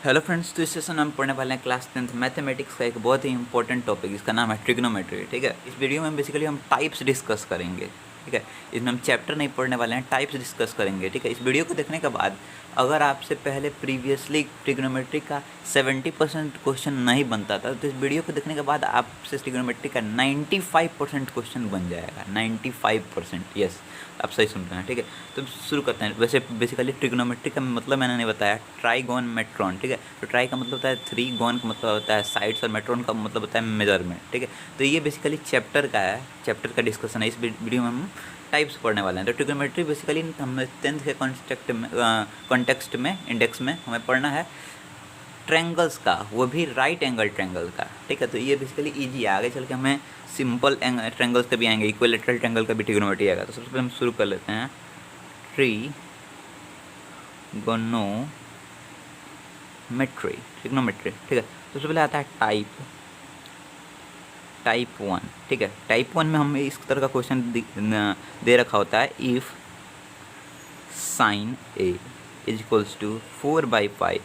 Hello friends, तो इस session हम पढ़ने वाले हैं क्लास 10th मैथमेटिक्स का एक बहुत ही इंपॉर्टेंट टॉपिक। इसका नाम है ट्रिग्नोमेट्री। ठीक है, इस वीडियो में बेसिकली हम टाइप्स डिस्कस करेंगे। ठीक है, इसमें हम चैप्टर नहीं पढ़ने वाले हैं, टाइप्स डिस्कस करेंगे। ठीक है, इस वीडियो को देखने के बाद अगर आपसे पहले प्रीवियसली ट्रिग्नोमेट्री का 70% क्वेश्चन नहीं बनता था, तो इस वीडियो को देखने के बाद आपसे ट्रिग्नोमेट्री का 95% क्वेश्चन बन जाएगा। 95%, यस, आप सही सुन रहे हैं। ठीक है, तो शुरू करते हैं। वैसे बेसिकली ट्रिग्नोमेट्री का मतलब मैंने नहीं बताया, ट्राइगोन मेट्रॉन। ठीक है, तो ट्राई का मतलब होता है 3, गोन का मतलब होता है साइड्स, और मेट्रॉन का मतलब होता है मेजरमेंट। ठीक है, तो ये बेसिकली चैप्टर का है, चैप्टर का डिस्कशन है। इस वीडियो में हम टाइप्स पढ़ने वाले हैं। तो ट्रिग्नोमेट्री बेसिकली हमें 10th के कॉन्टेक्स्ट में इंडेक्स में हमें पढ़ना है ट्रैंगल्स का, वो भी राइट एंगल ट्रैंगल का। ठीक है, तो ये बेसिकली इजी है। आगे चल के हमें सिंपल ट्रैंगल्स का भी आएंगे, इक्विलेटरल ट्रैंगल का भी ट्रिग्नोमेट्री आएगा। तो सबसे पहले हम शुरू कर लेते हैं ट्रिग्नोमेट्री। ठीक है, तो सबसे पहले आता है टाइप 1। ठीक है, टाइप 1 में हमें इस तरह का क्वेश्चन दे रखा होता है, if sine A is equals to 4/5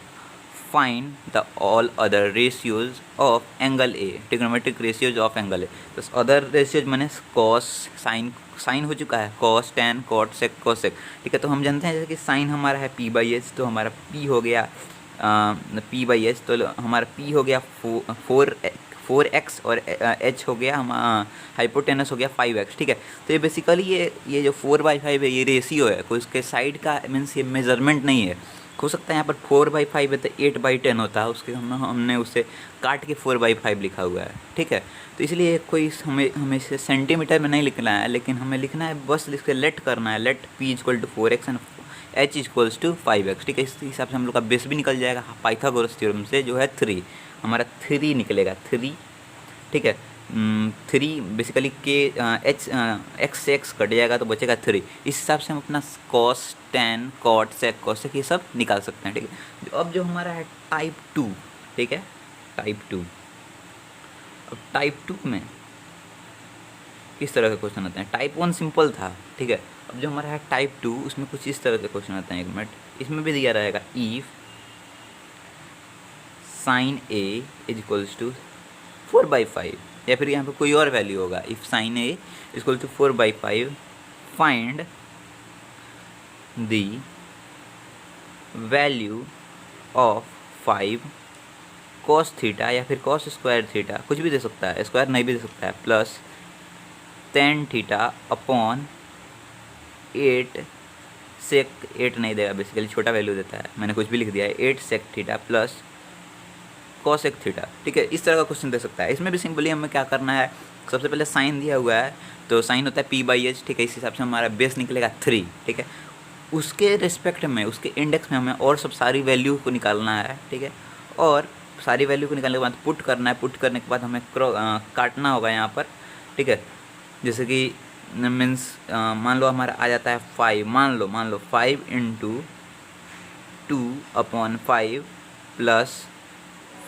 find the all other ratios of angle A, trigonometric ratios of angle A. तो अदर रेशियोज मैंने कॉस, साइन हो चुका है, cos, tan, cot, sec, cosec. ठीक है, तो हम जानते हैं जैसे कि साइन हमारा है p/s, तो हमारा p हो गया p/s, तो हमारा p हो गया 4x और h हो गया हम हाइपोटेनस हो गया 5x। ठीक है, तो ये बेसिकली ये जो 4/5 है, ये रेशियो है, कोई उसके साइड का मीन्स ये मेजरमेंट नहीं है। हो सकता है यहाँ पर 4/5 है तो 8/10 होता है, उसके हमने उसे काट के 4/5 लिखा हुआ है। ठीक है, तो इसलिए कोई हमें इसे सेंटीमीटर में नहीं लिखना है, लेकिन हमें लिखना है बस इसके लेट करना है, late p = 4x and h = 5x। ठीक है, इस हिसाब से हम लोग का बेस भी निकल जाएगा पाइथागोरस थ्योरम से, जो है 3, हमारा 3 निकलेगा 3। ठीक है, 3 बेसिकली के एक्स से एक्स कट जाएगा तो बचेगा 3। इस हिसाब से हम अपना cos, tan, cot, sec, cosec ये सब निकाल सकते हैं। ठीक है, अब जो हमारा है टाइप 2। ठीक है, टाइप 2। अब टाइप 2 में किस तरह के क्वेश्चन आते हैं? टाइप 1 सिंपल था। ठीक है, अब जो हमारा है टाइप 2, उसमें कुछ इस तरह के क्वेश्चन आते हैं। 1 मिनट, इसमें भी दिया रहेगा if sine A is equals to 4/5, या फिर यहाँ पे कोई और वैल्यू होगा। If sine A equal to 4/5 find the value of 5 cos theta, या फिर कॉस स्क्वायर थीटा, कुछ भी दे सकता है, स्क्वायर नहीं भी दे सकता है, प्लस टेन थीटा अपॉन 8 सेक, 8 नहीं देगा, बेसिकली छोटा वैल्यू देता है, मैंने कुछ भी लिख दिया है, 8 sec theta plus cosec theta. ठीक है, इस तरह का क्वेश्चन दे सकता है। इसमें भी सिंपली हमें क्या करना है, सबसे पहले साइन दिया हुआ है, तो साइन होता है p/h। ठीक है, इस हिसाब से हमारा बेस निकलेगा 3। ठीक है, उसके रिस्पेक्ट में, उसके इंडेक्स में हमें और सब सारी वैल्यू को निकालना है। ठीक है, और सारी वैल्यू को निकालने के बाद पुट करना है, पुट करने के बाद हमें काटना होगा यहाँ पर। ठीक है, जैसे कि मीन्स मान लो हमारा आ जाता है 5, मान लो 5 × 2/5 प्लस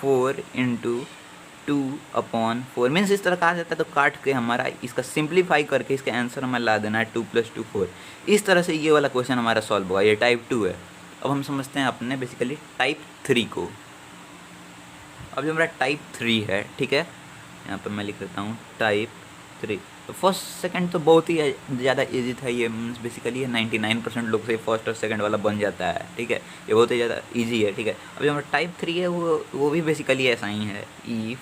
4 × 2/4 मीन्स इस तरह का आ जाता है। तो काट के हमारा इसका सिंप्लीफाई करके इसका आंसर हमें ला देना है 2 + 2 4। इस तरह से ये वाला क्वेश्चन हमारा सॉल्व होगा। ये टाइप 2 है। अब हम समझते हैं अपने बेसिकली टाइप 3 को। अब जो हमारा टाइप 3 है, ठीक है, यहाँ पर मैं लिख देता हूँ टाइप 3। तो फर्स्ट सेकंड तो बहुत ही ज़्यादा इजी था। ये मीन्स बेसिकली ये 99% लोग से फर्स्ट और सेकंड वाला बन जाता है। ठीक है, ये बहुत ही ज़्यादा इजी है। ठीक है, अब जो हमारा टाइप 3 है वो भी बेसिकली ऐसा ही है। इफ़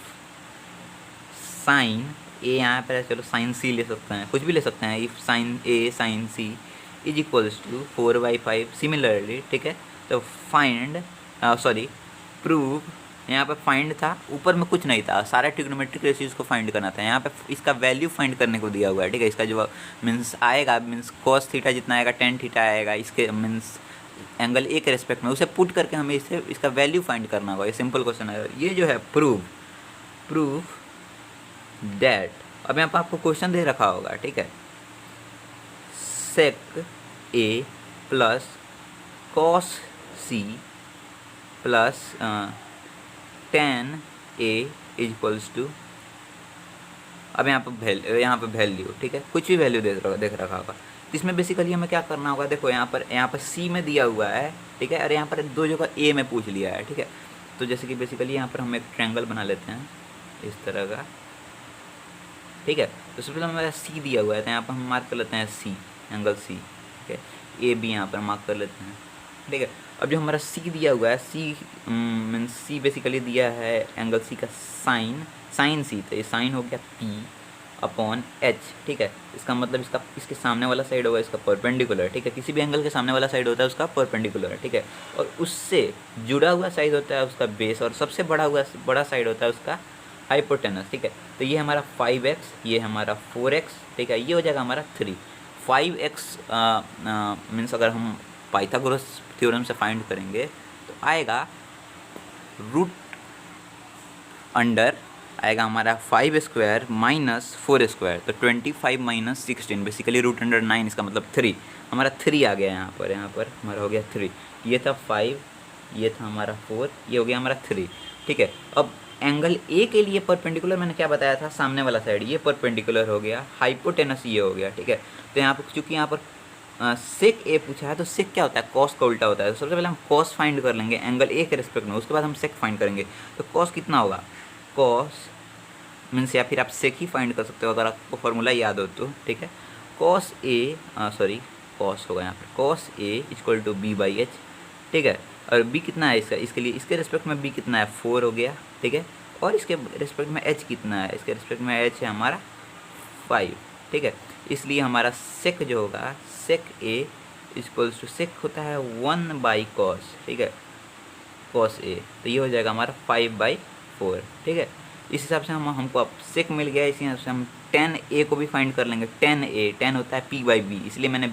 साइन ए, यहाँ पर चलो साइन सी ले सकते हैं, कुछ भी ले सकते हैं। If sine A sine C is equals to 4/5 similarly. ठीक है, तो फाइंड प्रूव, यहाँ पे फाइंड था, ऊपर में कुछ नहीं था, सारा ट्रिग्नोमेट्रिक रेशियोज को फाइंड करना था। यहाँ पे इसका वैल्यू फाइंड करने को दिया हुआ है। ठीक है, इसका जो मीन्स आएगा, मीन्स कॉस थीटा जितना आएगा, टेन थीटा आएगा, इसके मीन्स एंगल ए के रेस्पेक्ट में, उसे पुट करके हमें इसका वैल्यू फाइंड करना होगा। ये सिंपल क्वेश्चन है। ये जो है प्रूव दैट, अब यहाँ पर आपको क्वेश्चन दे रखा होगा। ठीक है, sec a plus cos c plus tan a is equals to, अब यहाँ पर वैल्यू, ठीक है, कुछ भी वैल्यू देख रखा होगा। इसमें बेसिकली हमें क्या करना होगा, देखो यहाँ पर C में दिया हुआ है। ठीक है, और यहाँ पर दो जगह A में पूछ लिया है। ठीक है, तो जैसे कि बेसिकली यहाँ पर हम एक ट्रायंगल बना लेते हैं इस तरह का, ठीक है। तो सबसे पहले हमारा सी दिया हुआ है, तो यहाँ पर हम मार्क कर लेते हैं सी, एंगल सी, ठीक है। ए बी यहाँ पर मार्क कर लेते हैं, ठीक है। अब जो हमारा सी दिया हुआ है, सी मीन्स सी बेसिकली दिया है एंगल सी का साइन सी, तो ये साइन हो गया पी अपॉन एच, ठीक है। इसका मतलब इसके सामने वाला साइड होगा इसका परपेंडिकुलर, ठीक है। किसी भी एंगल के सामने वाला साइड होता है उसका परपेंडिकुलर, ठीक है। और उससे जुड़ा हुआ साइड होता है उसका बेस, और सबसे बड़ा साइड होता है उसका हाइपोटेनस, ठीक है। तो ये हमारा 5x, ये हमारा 4x, ठीक है। ये हो जाएगा हमारा 3। 5x मीन्स अगर हम पाइथागोरस थ्योरम से फाइंड करेंगे तो आएगा रूट अंडर आएगा हमारा 5 स्क्वायर माइनस 4 स्क्वायर, तो 25 माइनस 16, बेसिकली रूट अंडर 9, इसका मतलब 3। हमारा 3 आ गया यहाँ पर हमारा हो गया 3। ये था 5, ये था हमारा 4, ये हो गया हमारा 3, ठीक है। अब एंगल ए के लिए परपेंडिकुलर मैंने क्या बताया था, सामने वाला साइड ये परपेंडिकुलर हो गया, हाइपोटेनस ये हो गया, ठीक है। तो यहाँ पर चूँकि यहाँ पर सेक ए पूछा है, तो सेक क्या होता है, कॉस का उल्टा होता है। तो सबसे पहले हम कॉस फाइंड कर लेंगे एंगल ए के रिस्पेक्ट में, उसके बाद हम सेक फाइंड करेंगे। तो कॉस कितना होगा, कॉस मीन्स, या फिर आप सेक ही फाइंड कर सकते हो अगर आपको फॉर्मूला याद हो तो, ठीक है। कॉस ए कॉस होगा यहाँ पर, cos A equal to B by H, ठीक है। और बी कितना है इसका, इसके लिए इसके रिस्पेक्ट में बी कितना है, 4 हो गया, ठीक है। और इसके रिस्पेक्ट में एच कितना है, इसके रिस्पेक्ट में एच है हमारा 5, ठीक है। इसलिए हमारा सेक जो होगा, सेक ए इक्वल्स टू सेक होता है 1 बाई कॉस, ठीक है, कॉस ए। तो ये हो जाएगा हमारा 5/4, ठीक है। इस हिसाब से हमको अब सेक मिल गया, इसी हिसाब से हम tan ए को भी फाइंड कर लेंगे। tan होता है p/b, इसलिए मैंने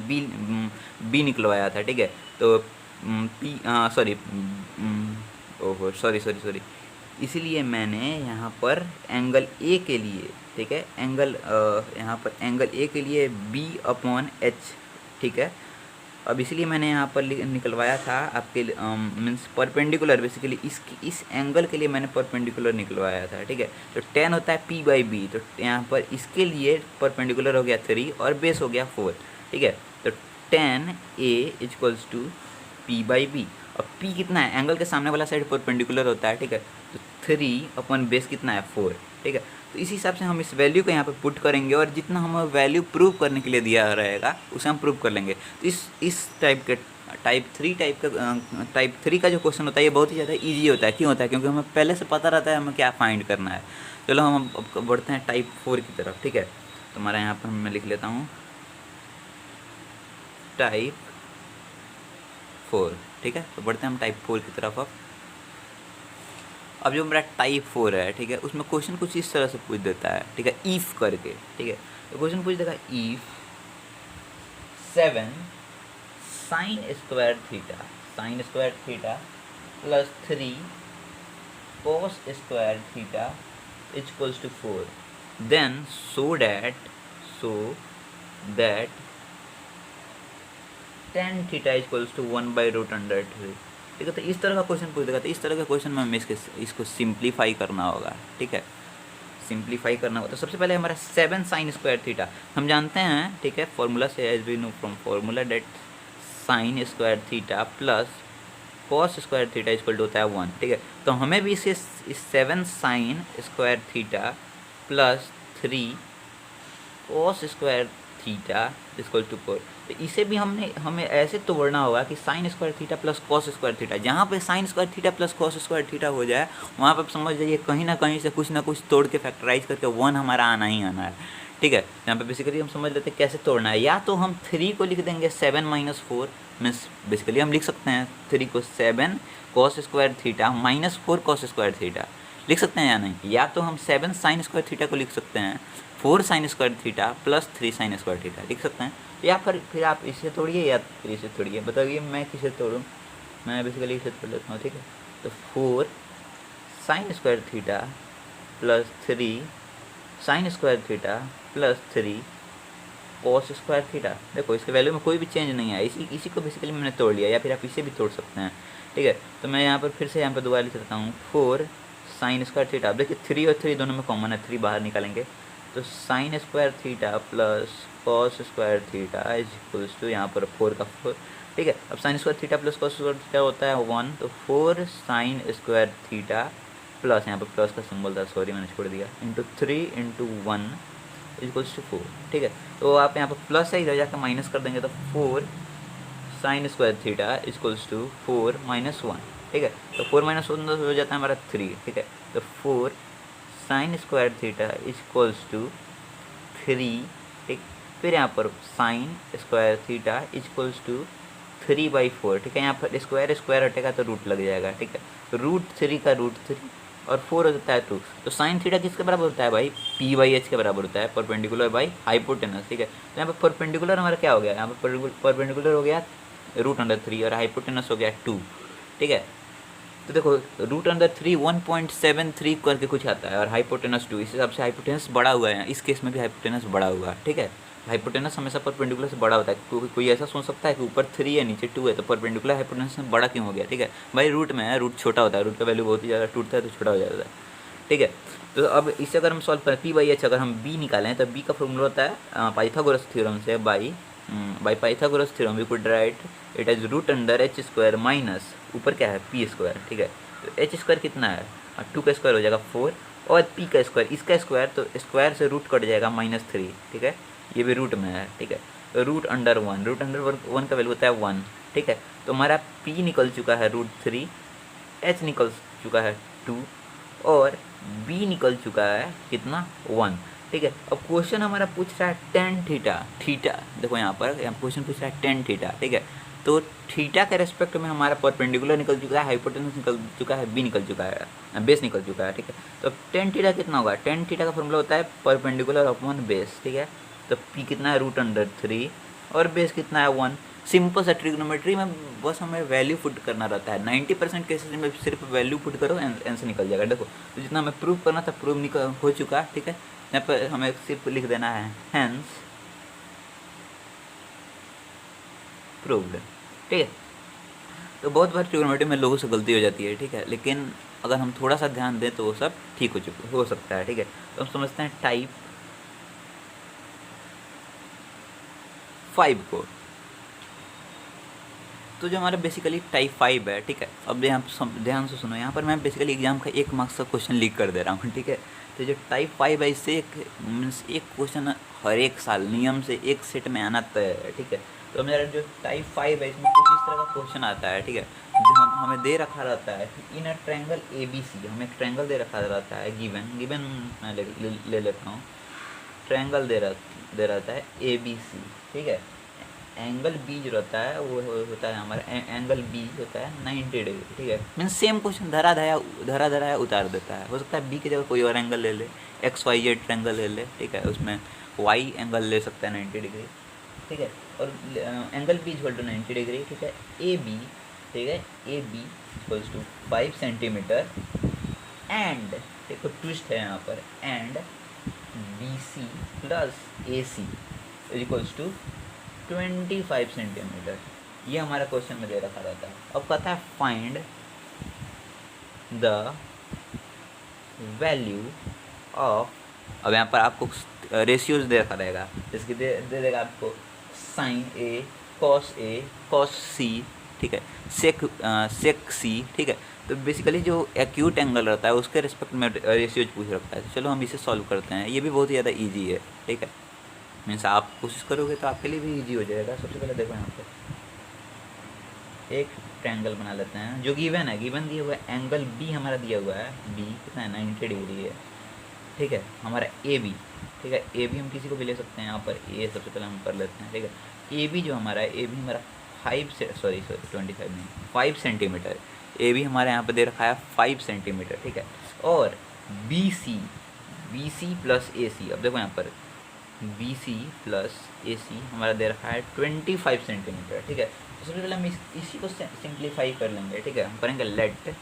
b निकलवाया था, ठीक है। तो सॉरी, इसलिए मैंने यहाँ पर एंगल ए के लिए, ठीक है, यहाँ पर एंगल ए के लिए b/h, ठीक है। अब इसलिए मैंने यहाँ पर निकलवाया था आपके मीन्स परपेंडिकुलर, बेसिकली इस एंगल के लिए मैंने परपेंडिकुलर निकलवाया था, ठीक है। तो tan होता है p/b, तो यहाँ पर इसके लिए परपेंडिकुलर हो गया 3 और बेस हो गया 4, ठीक है। तो tan a equals to p/b, और p कितना है, एंगल के सामने वाला साइड परपेंडिकुलर होता है, ठीक है। तो 3 अपन बेस कितना है 4, ठीक है। तो इस हिसाब से हम इस वैल्यू को यहाँ पे पुट करेंगे, और जितना हमें वैल्यू प्रूव करने के लिए दिया रहेगा उसे हम प्रूव कर लेंगे। तो इस टाइप थ्री का जो क्वेश्चन होता है ये बहुत ही ज़्यादा इजी होता है। क्यों होता है, क्योंकि हमें पहले से पता रहता है हमें क्या फाइंड करना है। चलो हम अब बढ़ते हैं टाइप 4 की तरफ, ठीक है। तो हमारा यहाँ पर मैं लिख लेता हूँ टाइप 4, ठीक है। तो बढ़ते हैं हम टाइप 4 की तरफ। अब जो मेरा टाइप 4 है, ठीक है, उसमें क्वेश्चन कुछ इस तरह से पूछ देता है, ठीक है, ईफ करके, ठीक है। तो क्वेश्चन पूछ देगा if 7 sine square theta plus 3 cos square theta equals to 4, then so that tan theta equals to 1/√3, ठीक है। तो इस तरह का क्वेश्चन पूछ देगा। तो इस तरह के क्वेश्चन में हमें इसको सिंप्लीफाई करना होगा, ठीक है, सिंप्लीफाई करना होगा। तो सबसे पहले हमारा 7 साइन स्क्वायर थीटा हम जानते हैं, ठीक है, फॉर्मूला से, as we know from formula that sine square theta plus cos square theta equal to होता है 1, ठीक है। तो हमें भी इस 7 sine square theta plus 3 cos square theta equal to 4, तो इसे भी हमें ऐसे तोड़ना होगा कि sine square theta plus cos square theta, जहाँ पे sine square theta plus cos square theta हो जाए वहाँ पर समझ जाइए कहीं ना कहीं से कुछ ना कुछ तोड़ के फैक्टराइज करके 1 हमारा आना ही आना है, ठीक है। यहाँ पे बेसिकली हम समझ लेते हैं कैसे तोड़ना है। या तो हम 3 को लिख देंगे 7 माइनस 4, मीन्स बेसिकली हम लिख सकते हैं 3 को 7 cos square theta minus 4 cos square theta लिख सकते हैं या नहीं। या तो हम 7 साइन स्क्वायर थीटा को लिख सकते हैं 4 sine square theta plus 3 sign square theta लिख सकते हैं। या फिर आप इसे तोड़िए या फिर इसे तोड़िए, बताइए मैं किसे तोड़ूँ। मैं बेसिकली इसे तोड़ लेता हूँ, ठीक है। तो 4 sine square theta plus 3 sign square theta plus 3 cos square theta. देखो इसके वैल्यू में कोई भी चेंज नहीं है, इसी को बेसिकली मैंने तोड़ लिया। या फिर आप इसे भी तोड़ सकते हैं, ठीक है। तो मैं यहाँ पर फिर से यहाँ पर दोबारा लिख सकता हूँ 4 साइन स्क्वायर थीटा। अब देखिए 3 और 3 दोनों में कॉमन है, 3 बाहर निकालेंगे तो sine square theta plus cos square theta is equals to यहाँ पर 4 का 4, ठीक है। अब sine square theta plus cos square theta होता है 1, तो 4 साइन स्क्वायर थीटा प्लस, यहाँ पर प्लस का सिंबल था, सॉरी मैंने छोड़ दिया, इंटू 3 इंटू 1 इक्वल्स टू 4, ठीक है। तो आप यहाँ पर प्लस है, इधर जाकर माइनस कर देंगे तो 4 sine square theta equals to 4 minus 1, ठीक है। तो 4 माइनस 1 हो जाता है हमारा 3, ठीक है। तो 4 sine square theta equals to 3, ठीक। फिर यहाँ पर sine square theta equals to 3/4, ठीक है। यहाँ पर स्क्वायर स्क्वायर हटेगा तो रूट लग जाएगा, ठीक है। तो √3 का √3 और 4 होता है 2। तो साइन थीटा किसके बराबर होता है भाई, P/H के बराबर होता है, परपेंडिकुलर बाई हाइपोटेनस, ठीक है। तो यहाँ पर परपेंडिकुलर हमारा क्या हो गया, यहाँ पर परपेंडिकुलर हो गया √3 और हाइपोटेनस हो गया 2, ठीक है। तो देखो √3 1.73 करके कुछ आता है और हाइपोटेनस 2, इस हिसाब से हाइपोटेनस बड़ा हुआ है, इस केस में भी हाइपोटेनस बड़ा हुआ है, ठीक है। हाइपोटेनस हमेशा परपेंडिकुलर से बड़ा होता है। कोई ऐसा सोच सकता है कि ऊपर 3 है नीचे 2 है तो परपेंडिकुलर हाइपोटेनस में बड़ा क्यों हो गया, ठीक है भाई। रूट में है, रूट छोटा होता है, रूट का वैल्यू बहुत ही ज़्यादा टूटता है तो छोटा हो जाता है, ठीक है। तो अब इससे अगर हम सॉल्व करें P/H, अगर हम B निकालें तो B का फॉर्मूला होता है पाइथागोरस थ्योरम से, बाई Pythagoras theorem we could write it as √h² minus ऊपर क्या है P², ठीक है। तो h² कितना है, 2 का स्क्वायर हो जाएगा 4 और P का स्क्वायर, इसका स्क्वायर, तो स्क्वायर से रूट कट जाएगा -3, ठीक है। ये भी रूट में है, ठीक है। तो √1 का वैल्यू होता है 1, ठीक है। तो हमारा P निकल चुका है √3, H निकल चुका है 2 और B निकल चुका है कितना 1, ठीक है। अब क्वेश्चन हमारा पूछ रहा है tan थीटा, देखो यहाँ पर क्वेश्चन पूछ रहा है tan थीटा, ठीक है। तो थीटा के रेस्पेक्ट में हमारा परपेंडिकुलर निकल चुका है, हाइपोटेनस निकल चुका है, B निकल चुका है, बेस निकल चुका है, ठीक है। तो tan थीटा कितना होगा, tan थीटा का फॉर्मूला होता है परपेंडिकुलर अपॉन बेस, ठीक है। तो P कितना है √3 और बेस कितना है 1। सिंपल सा ट्रिग्नोमेट्री में बस हमें वैल्यू पुट करना रहता है, 90% केसेस में सिर्फ वैल्यू पुट करो आंसर निकल जाएगा। देखो तो जितना हमें प्रूव करना था प्रूव निकल हो चुका, ठीक है। यहाँ पर हमें सिर्फ लिख देना है हैंस प्रूव्ड, ठीक है। तो बहुत बार ट्रिग्नोमेट्री में लोगों से गलती हो जाती है, ठीक है, लेकिन अगर हम थोड़ा सा ध्यान दें तो वो सब ठीक हो सकता है, ठीक है। तो हम समझते हैं टाइप 5 को। तो जो हमारा बेसिकली टाइप 5 है, ठीक है। अब यहाँ ध्यान से सुनो, यहाँ पर मैं बेसिकली एग्जाम का 1 मार्क्स का क्वेश्चन लीक कर दे रहा हूँ, ठीक है। तो जो टाइप 5 है इससे एक क्वेश्चन हर एक साल नियम से एक सेट में आना तय है, ठीक है। तो मेरा जो टाइप 5 है इसमें कुछ इस तरह का क्वेश्चन आता है, ठीक है। हमें दे रखा रहता है कि इन अ ट्रायंगल ABC, हमें एक ट्रायंगल दे रखा रहता है, गिवन मैं ले लेता हूँ। ट्रायंगल दे रहता है ABC, ठीक है। एंगल B जो रहता है वो होता है हमारा एंगल B होता है 90 डिग्री, ठीक है। मीन्स सेम क्वेश्चन धरा धरा उतार देता है। हो सकता है B की जगह कोई और एंगल ले ले, XYZ ट्रायंगल ले ले, ठीक है। उसमें Y एंगल ले सकता है 90 डिग्री, ठीक है। और angle B equal to 90 degree, ठीक है। AB, ठीक है, AB equals to 5 centimetre and, देखो ट्विस्ट है यहाँ पर, and BC plus AC equals to 25 centimetre. ये हमारा क्वेश्चन में दे रखा रहता है। अब कहता है फाइंड द वैल्यू ऑफ, अब यहाँ पर आपको रेशियोज दे रखा रहेगा, जिसकी दे देगा आपको साइन A कॉस C, ठीक है, सेक C, ठीक है। तो बेसिकली जो एक्यूट एंगल रहता है उसके रिस्पेक्ट में रेशियोज पूछ रखता है। तो चलो हम इसे सॉल्व करते हैं, ये भी बहुत ही ज़्यादा ईजी है, ठीक है। मीन्स आप कोशिश करोगे तो आपके लिए भी इजी हो जाएगा। सबसे पहले देखो यहाँ पर एक ट्रायंगल बना लेते हैं जो गिवन है, गिवन दिया हुआ है एंगल B हमारा दिया हुआ है, B कितना है 90 डिग्री है, ठीक है। हमारा AB, ठीक है, AB हम किसी को भी ले सकते हैं, यहाँ पर A सबसे पहले हम कर लेते हैं, ठीक है। AB जो हमारा है, AB हमारा 5 सेंटीमीटर, AB हमारे यहाँ पर दे रखा है 5 सेंटीमीटर, ठीक है। और BC प्लस AC, अब देखो यहाँ पर BC प्लस AC हमारा दे रखा है 25 सेंटीमीटर, ठीक है। तो सबसे पहले हम इसी को सिंप्लीफाई कर लेंगे, ठीक है। हम करेंगे let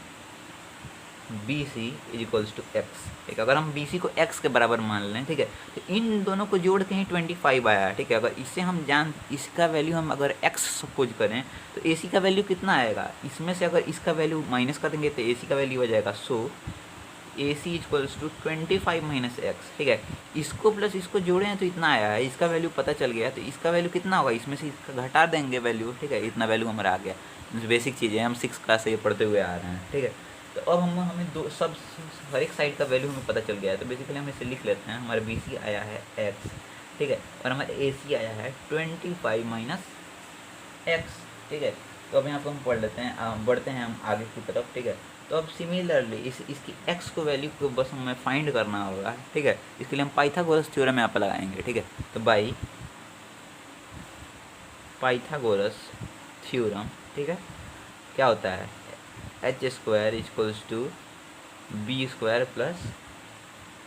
BC is equals to X, ठीक है। अगर हम BC को X के बराबर मान लें, ठीक है, तो इन दोनों को जोड़ के ही 25 आया है, ठीक है। अगर इससे हम इसका वैल्यू हम अगर X सपोज करें तो AC का वैल्यू कितना आएगा, इसमें से अगर इसका वैल्यू माइनस कर देंगे तो AC का वैल्यू हो जाएगा 100 ए सी इक्वल्स टू 25 माइनस एक्स, ठीक है। इसको प्लस इसको जोड़े हैं तो इतना आया है, इसका वैल्यू पता चल गया, तो इसका वैल्यू कितना होगा, इसमें से इसका घटा देंगे वैल्यू, ठीक है। इतना वैल्यू हमारा आ गया, बेसिक चीज़ें हम 6 क्लास से ये पढ़ते हुए आ रहे हैं, ठीक है। तो अब हमें दो सब हर एक साइड का वैल्यू हमें पता चल गया है, तो बेसिकली हम इसे लिख लेते हैं। हमारा बी सी आया है एक्स, ठीक है, और हमारा ए सी आया है 25 माइनस एक्स, ठीक है। तो अब यहाँ पर हम पढ़ लेते हैं, बढ़ते हैं हम आगे की तरफ, ठीक है। तो अब सिमिलरली इसकी x को वैल्यू को बस हमें फाइंड करना होगा, ठीक है। इसके लिए हम पाइथागोरस थ्योरम यहाँ पर लगाएंगे, ठीक है। तो बाई पाइथागोरस थ्योरम, ठीक है, क्या होता है, H square equals to B square plus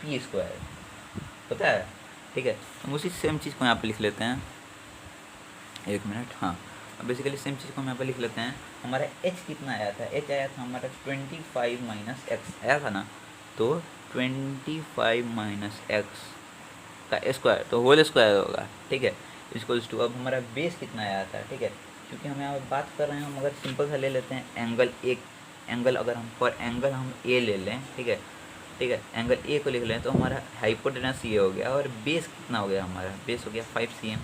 P square होता है, ठीक है। हम उसी सेम चीज़ को यहाँ पर लिख लेते हैं, एक मिनट, हाँ। अब बेसिकली सेम चीज़ को हम यहाँ पर लिख लेते हैं। हमारा h कितना आया था, h आया था हमारा 25 माइनस एक्स आया था ना, तो 25 माइनस एक्स का स्क्वायर, तो होल स्क्वायर होगा, ठीक है, इक्वल्स टू। अब हमारा बेस कितना आया था, ठीक है, क्योंकि हम यहाँ बात कर रहे हैं, हम अगर सिंपल सा ले लेते हैं एंगल, एक एंगल अगर हम पर एंगल हम ए ले लें, ठीक है, ठीक है, एंगल ए को लिख लें, तो हमारा हाइपोटेनस ये हो गया, और बेस कितना हो गया, हमारा बेस हो गया 5 cm,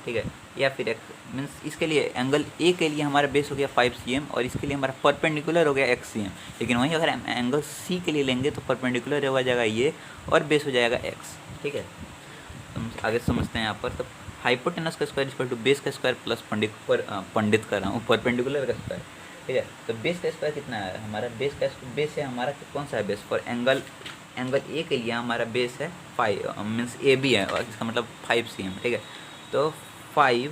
ठीक है। या फिर एक मीन्स इसके लिए एंगल ए के लिए हमारा बेस हो गया 5 cm, और इसके लिए हमारा परपेंडिकुलर हो गया x cm। लेकिन वहीं अगर हम एंगल सी के लिए लेंगे तो परपेंडिकुलर हो जाएगा ये, और बेस हो जाएगा x, ठीक है। तो हम आगे समझते हैं यहाँ पर। तो हाइपोटेनस का स्क्वायर इक्वल टू बेस का स्क्वायर प्लस पंडित कर रहा हूँ परपेंडिकुलर का स्क्वायर, ठीक है। तो बेस का स्क्वायर कितना है, हमारा बेस है हमारा कौन सा है बेस, फॉर एंगल ए के लिए हमारा बेस है 5 मीन्स ए बी है, और इसका मतलब 5 cm, ठीक है। तो 5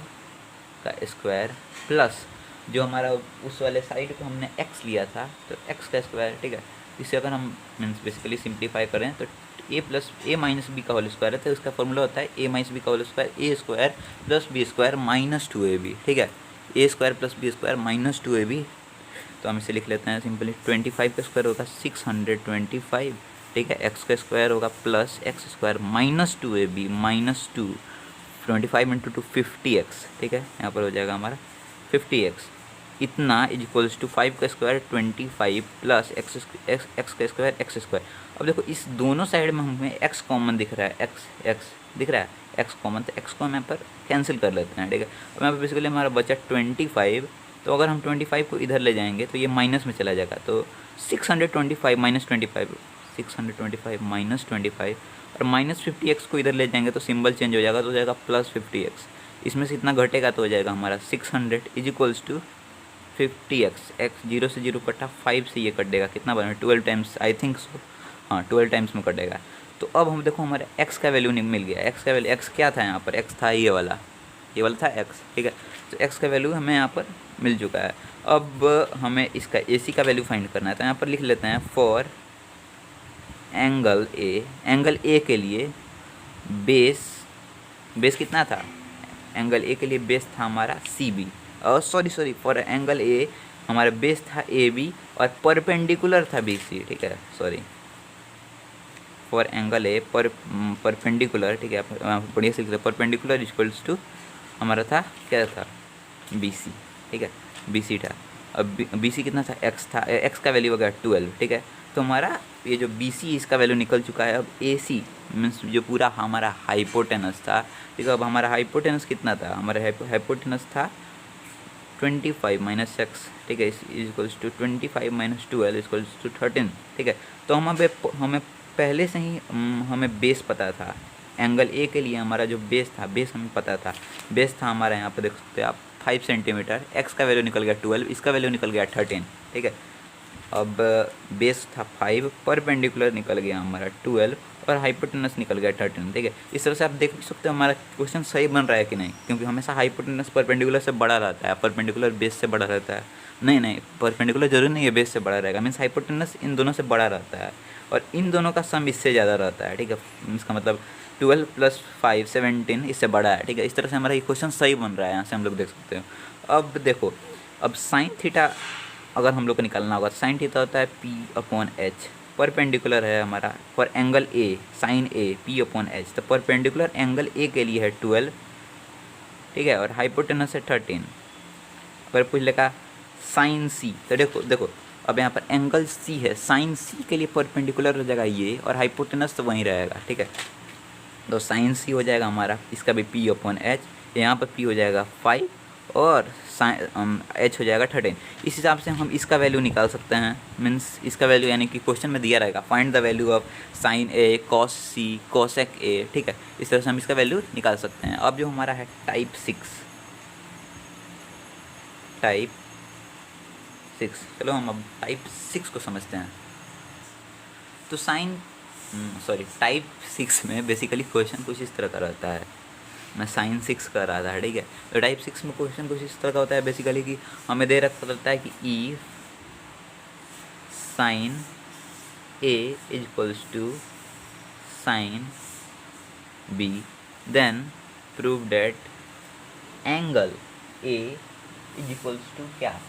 का स्क्वायर प्लस जो हमारा उस वाले साइड को हमने x लिया था, तो x का स्क्वायर, ठीक है। इसे अगर हम मीन्स बेसिकली सिंप्लीफाई करें तो a plus a minus b का होल स्क्वायर है, तो इसका फॉर्मूला होता है a माइनस बी का whole square, a square plus B square minus 2ab, ठीक है। A square plus B square minus 2ab, तो हम इसे लिख लेते हैं सिंपली। 25 का स्क्वायर होगा 625, ठीक है। एक्स का स्क्वायर होगा plus x square minus 2ab minus 2, 25 into 2 50x, ठीक है। यहाँ पर हो जाएगा हमारा 50x, इतना इज इक्वल्स टू 5 का स्क्वायर 25 प्लस एक्स का स्क्वायर एक्स स्क्वायर। अब देखो इस दोनों साइड में हमें x कॉमन दिख रहा है, x दिख रहा है, x कॉमन, तो x को हम यहाँ पर कैंसिल कर लेते हैं, ठीक है। अब यहाँ पर बेसिकली हमारा बचा 25, तो अगर हम 25 को इधर ले जाएंगे तो ये माइनस में चला जाएगा, तो 625 माइनस 25, 625 माइनस 25, और माइनस 50x को इधर ले जाएंगे तो सिंबल चेंज हो जाएगा, तो हो जाएगा प्लस 50x। इसमें से इतना घटेगा तो हो जाएगा हमारा 600 is equals to 50x, x 0 से 0 कटा 5 से ये कट देगा, कितना बना 12 टाइम्स, आई थिंक सो, हाँ 12 टाइम्स में कटेगा। तो अब हम देखो हमारे x का वैल्यू मिल गया, x का वैल्यू, x क्या था यहाँ पर, x था ये वाला था x, ठीक है। तो x का वैल्यू हमें यहाँ पर मिल चुका है। अब हमें इसका AC का वैल्यू फाइंड करना है, तो यहाँ पर लिख लेते हैं फॉर एंगल ए के लिए बेस कितना था, एंगल ए के लिए बेस था हमारा CB, और सॉरी फॉर एंगल ए हमारा बेस था AB और परपेंडिकुलर था BC, ठीक है, sorry for angle A perpendicular, ठीक है, बढ़िया से लिख लिया, परपेंडिकुलर इक्वल्स टू हमारा था क्या था BC, ठीक है, BC था। अब BC कितना था, x था, x का वैल्यू हो गया 12, ठीक है। तो हमारा ये जो BC इसका वैल्यू निकल चुका है। अब AC मीन्स जो पूरा हमारा हाइपोटेनस था, ठीक है। अब हमारा हाइपोटेनस कितना था, हमारा हाइपोटेनस था 25 माइनस एक्स, ठीक है, is equals to 25 minus 12 equals to 13, ठीक है। तो हमें पहले से ही हमें बेस पता था, एंगल ए के लिए हमारा जो बेस था, बेस हमें पता था, बेस था हमारा यहाँ पर देख सकते हैं आप 5 सेंटीमीटर, एक्स का वैल्यू निकल गया 12, इसका वैल्यू निकल गया 13, ठीक है। अब बेस था 5, परपेंडिकुलर निकल गया हमारा 12, और हाइपोटेनस निकल गया 13, ठीक है। इस तरह से आप देख सकते हो हमारा क्वेश्चन सही बन रहा है कि नहीं, क्योंकि हमेशा हाइपोटेनस परपेंडिकुलर से बड़ा रहता है, परपेंडिकुलर बेस से बड़ा रहता है। नहीं, परपेंडिकुलर जरूर नहीं है बेस से बड़ा रहेगा, मीन्स हाइपोटेनस इन दोनों से बड़ा रहता है, और इन दोनों का सम इससे ज़्यादा रहता है, ठीक है। इसका मतलब 12 प्लस 5 17 इससे बड़ा है, ठीक है। इस तरह से हमारा ये क्वेश्चन सही बन रहा है, यहाँ से हम लोग देख सकते हो। अब देखो, अब साइन थीटा अगर हम लोग को निकालना होगा, साइन थीटा होता है P/H, परपेंडिकुलर है हमारा for angle A, sine A P/H, तो परपेंडिकुलर एंगल ए के लिए है 12, ठीक है, और हाइपोटेनस है 13। पर पूछ लेगा साइन सी, तो देखो अब यहाँ पर एंगल सी है, साइन सी के लिए परपेंडिकुलर हो जाएगा ये, और हाइपोटेनस तो वहीं रहेगा, ठीक है। तो साइन सी हो जाएगा हमारा, इसका भी पी अपॉन एच, यहाँ पर पी हो जाएगा 5 और एच हो जाएगा 13। इस हिसाब से हम इसका वैल्यू निकाल सकते हैं, मीन्स इसका वैल्यू यानी कि क्वेश्चन में दिया रहेगा find the value of sine A cos C cosec A, ठीक है। इस तरह से हम इसका वैल्यू निकाल सकते हैं। अब जो हमारा है टाइप 6, चलो हम अब टाइप 6 को समझते हैं। तो टाइप 6 में बेसिकली क्वेश्चन कुछ इस तरह का रहता है। मैं साइन 6 कर रहा था, ठीक है। तो टाइप 6 में क्वेश्चन कुछ इस तरह का होता है बेसिकली कि हमें दे रखा रहता है कि if sin A is equals to sign b, then prove that angle A is equals to क्या,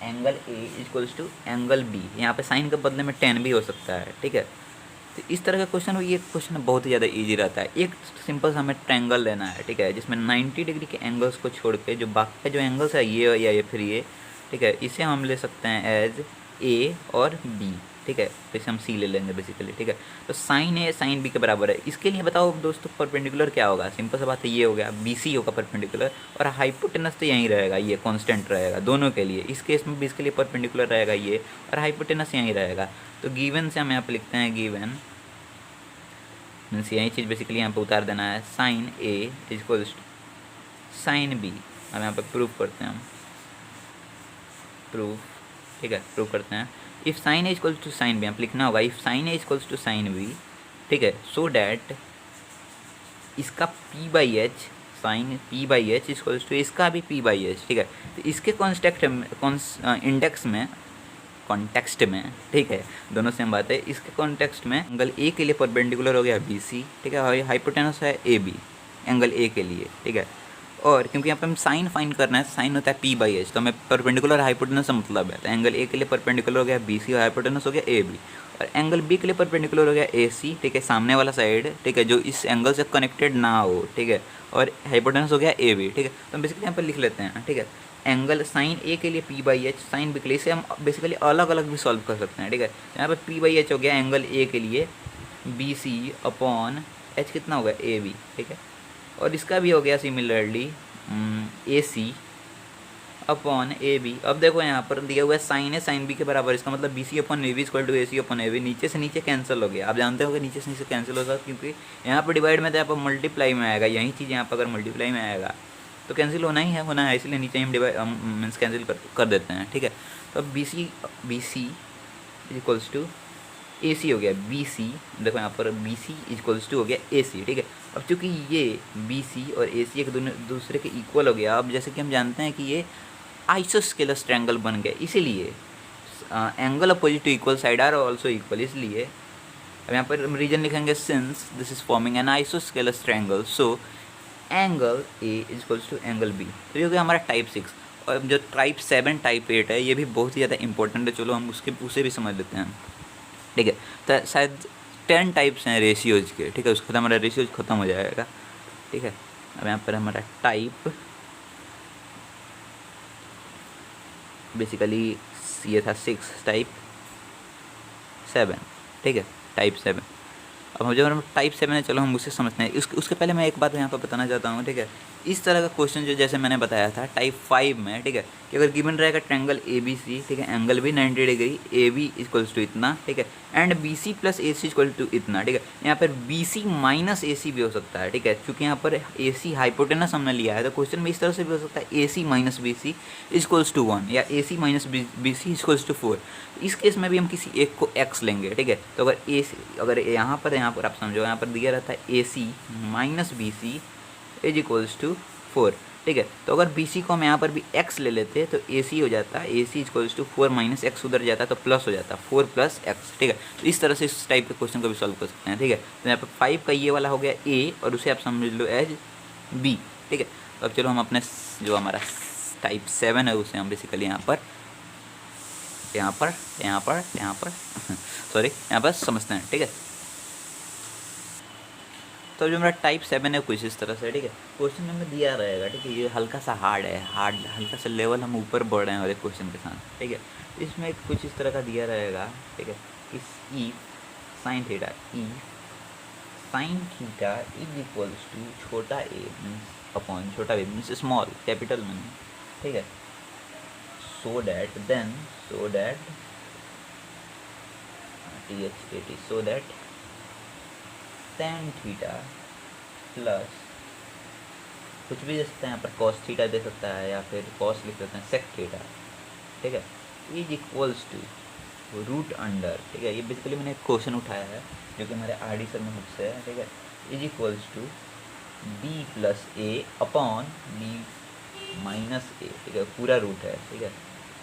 angle A is equals to angle b. यहाँ पे साइन के बदले में 10 भी हो सकता है, ठीक है। तो इस तरह का क्वेश्चन, ये क्वेश्चन बहुत ही ज़्यादा इजी रहता है। एक सिंपल सा हमें ट्रायंगल लेना है, ठीक है, जिसमें 90 डिग्री के एंगल्स को छोड़ के जो बाकी जो एंगल्स है ये या ये फिर ये, ठीक है, इसे हम ले सकते हैं एज ए और बी, ठीक है। तो इसे हम सी ले लेंगे बेसिकली, ठीक है। तो साइन ए साइन बी के बराबर है। इसके लिए बताओ दोस्तों परपेंडिकुलर क्या होगा, सिंपल सा बात है, ये हो गया बी सी होगा परपेंडिकुलर, और हाइपोटेनस तो यहीं रहेगा, ये कांस्टेंट रहेगा दोनों के लिए। इस केस में भी इसके लिए परपेंडिकुलर रहेगा ये, और हाइपोटेनस यहीं रहेगा। तो गिवन से हम यहाँ पे लिखते हैं, गिवन मीन्स यही चीज़ बेसिकली यहाँ पे उतार देना है, sine A is equals to sign B. अब यहाँ पे प्रूव करते हैं हम, प्रूव, ठीक है, प्रूव करते हैं। If sine A equals to sign B, यहाँ पे लिखना होगा if sine A equals to sign B, ठीक है, सो डैट इसका p by H, sine p by H equals to इसका भी p बाई एच, ठीक है। तो इसके कॉन्टेक्स्ट में, ठीक है, दोनों सेम बात है। इसके कॉन्टेक्स्ट में एंगल ए के लिए परपेंडिकुलर हो गया बी सी, ठीक है, हाइपोटेनस है ए बी एंगल ए के लिए, ठीक है। और क्योंकि यहाँ पे हम साइन फाइंड करना है, साइन होता है पी बाई एच, तो हमें परपेंडिकुलर हाइपोटेनस से मतलब है। तो एंगल ए के लिए परपेंडिकुलर हो गया बी सी और हाइपोटेनस हो गया ए बी, और एंगल बी के लिए परपेंडिकुलर हो गया ए सी, ठीक है, सामने वाला साइड, ठीक है, जो इस एंगल से कनेक्टेड ना हो, ठीक है, और हाइपोटेनस हो गया ए बी, ठीक है। तो हम बेसिकली यहाँ पर लिख लेते हैं, ठीक है, एंगल साइन ए के लिए P by H, sine B के लिए, इसे हम बेसिकली अलग अलग भी सॉल्व कर सकते हैं, ठीक है। यहाँ पर पी बाई एच हो गया एंगल ए के लिए बी सी अपॉन एच कितना हो गया ए बी, ठीक है, और इसका भी हो गया similarly A C upon A B. अब देखो यहाँ पर दिया हुआ है साइन ए साइन बी के बराबर, इसका मतलब B C upon A B equal to A C upon A B. नीचे से नीचे कैंसिल हो गया, आप जानते हो कि नीचे से नीचे कैंसिल होगा, क्योंकि यहाँ पर डिवाइड में तो यहाँ पर मल्टीप्लाई में आएगा, यही चीज़ यहाँ पर अगर मल्टीप्लाई में आएगा तो कैंसिल होना है, इसलिए नीचे हम डिवाइड मीन्स कैंसिल कर देते हैं, ठीक है। तो अब B c equals to A सी हो गया, बी सी, देखो यहाँ पर बी सी इक्वल्स टू हो गया ए सी, ठीक है। अब चूँकि ये बी सी और ए सी एक दूसरे के इक्वल हो गया, अब जैसे कि हम जानते हैं कि ये आइसोस्केलस ट्रायंगल बन गया, इसीलिए angle opposite to equal side are also equal, इसलिए अब यहाँ पर हम रीजन लिखेंगे since this is forming an isosceles triangle, so angle A is equals to angle B. तो ये हो गया हमारा टाइप 6। और जो टाइप 7 टाइप 8 है, ये भी बहुत ही ज़्यादा इंपॉर्टेंट है, चलो हम उसे भी समझ लेते हैं, ठीक है। तो शायद 10 टाइप्स हैं रेशियोज के, ठीक है, उसके बाद हमारा रेशियोज ख़त्म हो जाएगा, ठीक है। अब यहाँ पर हमारा टाइप बेसिकली ये था 6, टाइप 7, ठीक है, टाइप 7। अब जब हम टाइप 7 है, चलो हम उसे समझते हैं। उसके पहले मैं एक बात यहाँ पर बताना चाहता हूँ, ठीक है। इस तरह का क्वेश्चन जो जैसे मैंने बताया था टाइप 5 में, ठीक है, कि अगर गिवन रहेगा ट्रायंगल ए बी सी, ठीक है, एंगल भी 90 डिग्री, ए बी इक्वल्स टू इतना, ठीक है, and B C plus A C equal to इतना, ठीक है। यहाँ पर बी सी माइनस ए सी भी हो सकता है, ठीक है, क्योंकि यहाँ पर ए सी हाइपोटेनस हमने लिया है, तो क्वेश्चन में इस तरह से भी हो सकता है a c minus b c equals to 1 या a c minus b c equals to 4। इस केस में भी हम किसी एक को एक्स लेंगे, ठीक है। तो अगर यहाँ पर आप समझो, यहाँ पर दिया रहता है a c minus b c is equals to 4, ठीक है। तो अगर बी सी को हम यहाँ पर भी x ले लेते तो ए सी हो जाता है, a C equals to 4 minus x उधर जाता है तो प्लस हो जाता है 4 प्लस एक्स, ठीक है। तो इस तरह से इस टाइप के क्वेश्चन को भी सॉल्व कर सकते हैं, ठीक है। तो यहाँ पर 5 का ये वाला हो गया ए, और उसे आप समझ लो एज बी, ठीक है। तो अब चलो हम अपने जो हमारा टाइप 7 है उसे हम बेसिकली यहाँ पर सॉरी यहाँ पर समझते हैं, ठीक है। तो तो जो मेरा टाइप 7 है कुछ इस तरह से, ठीक है। क्वेश्चन में हमें दिया रहेगा, ठीक है, ये हल्का सा हार्ड है, हल्का सा लेवल हम ऊपर बढ़ रहे हैं और एक क्वेश्चन के साथ, ठीक है। इसमें कुछ इस तरह का दिया रहेगा, ठीक है, इस if sin theta, if sin theta is equals to छोटा ए मीन्स अपॉन छोटा बी मीन्स स्मॉल कैपिटल में, ठीक है। So that so that tan theta plus कुछ भी दे सकते हैं यहाँ पर, cos थीटा दे सकता है या फिर cos लिख सकते हैं, sec थीटा, ठीक है, is equals to root under, ठीक है। ये बेसिकली मैंने एक क्वेश्चन उठाया है जो कि हमारे आर डी सर में मुझसे है, ठीक है। Is equals to b plus a upon B minus a, ठीक है, पूरा रूट है, ठीक है,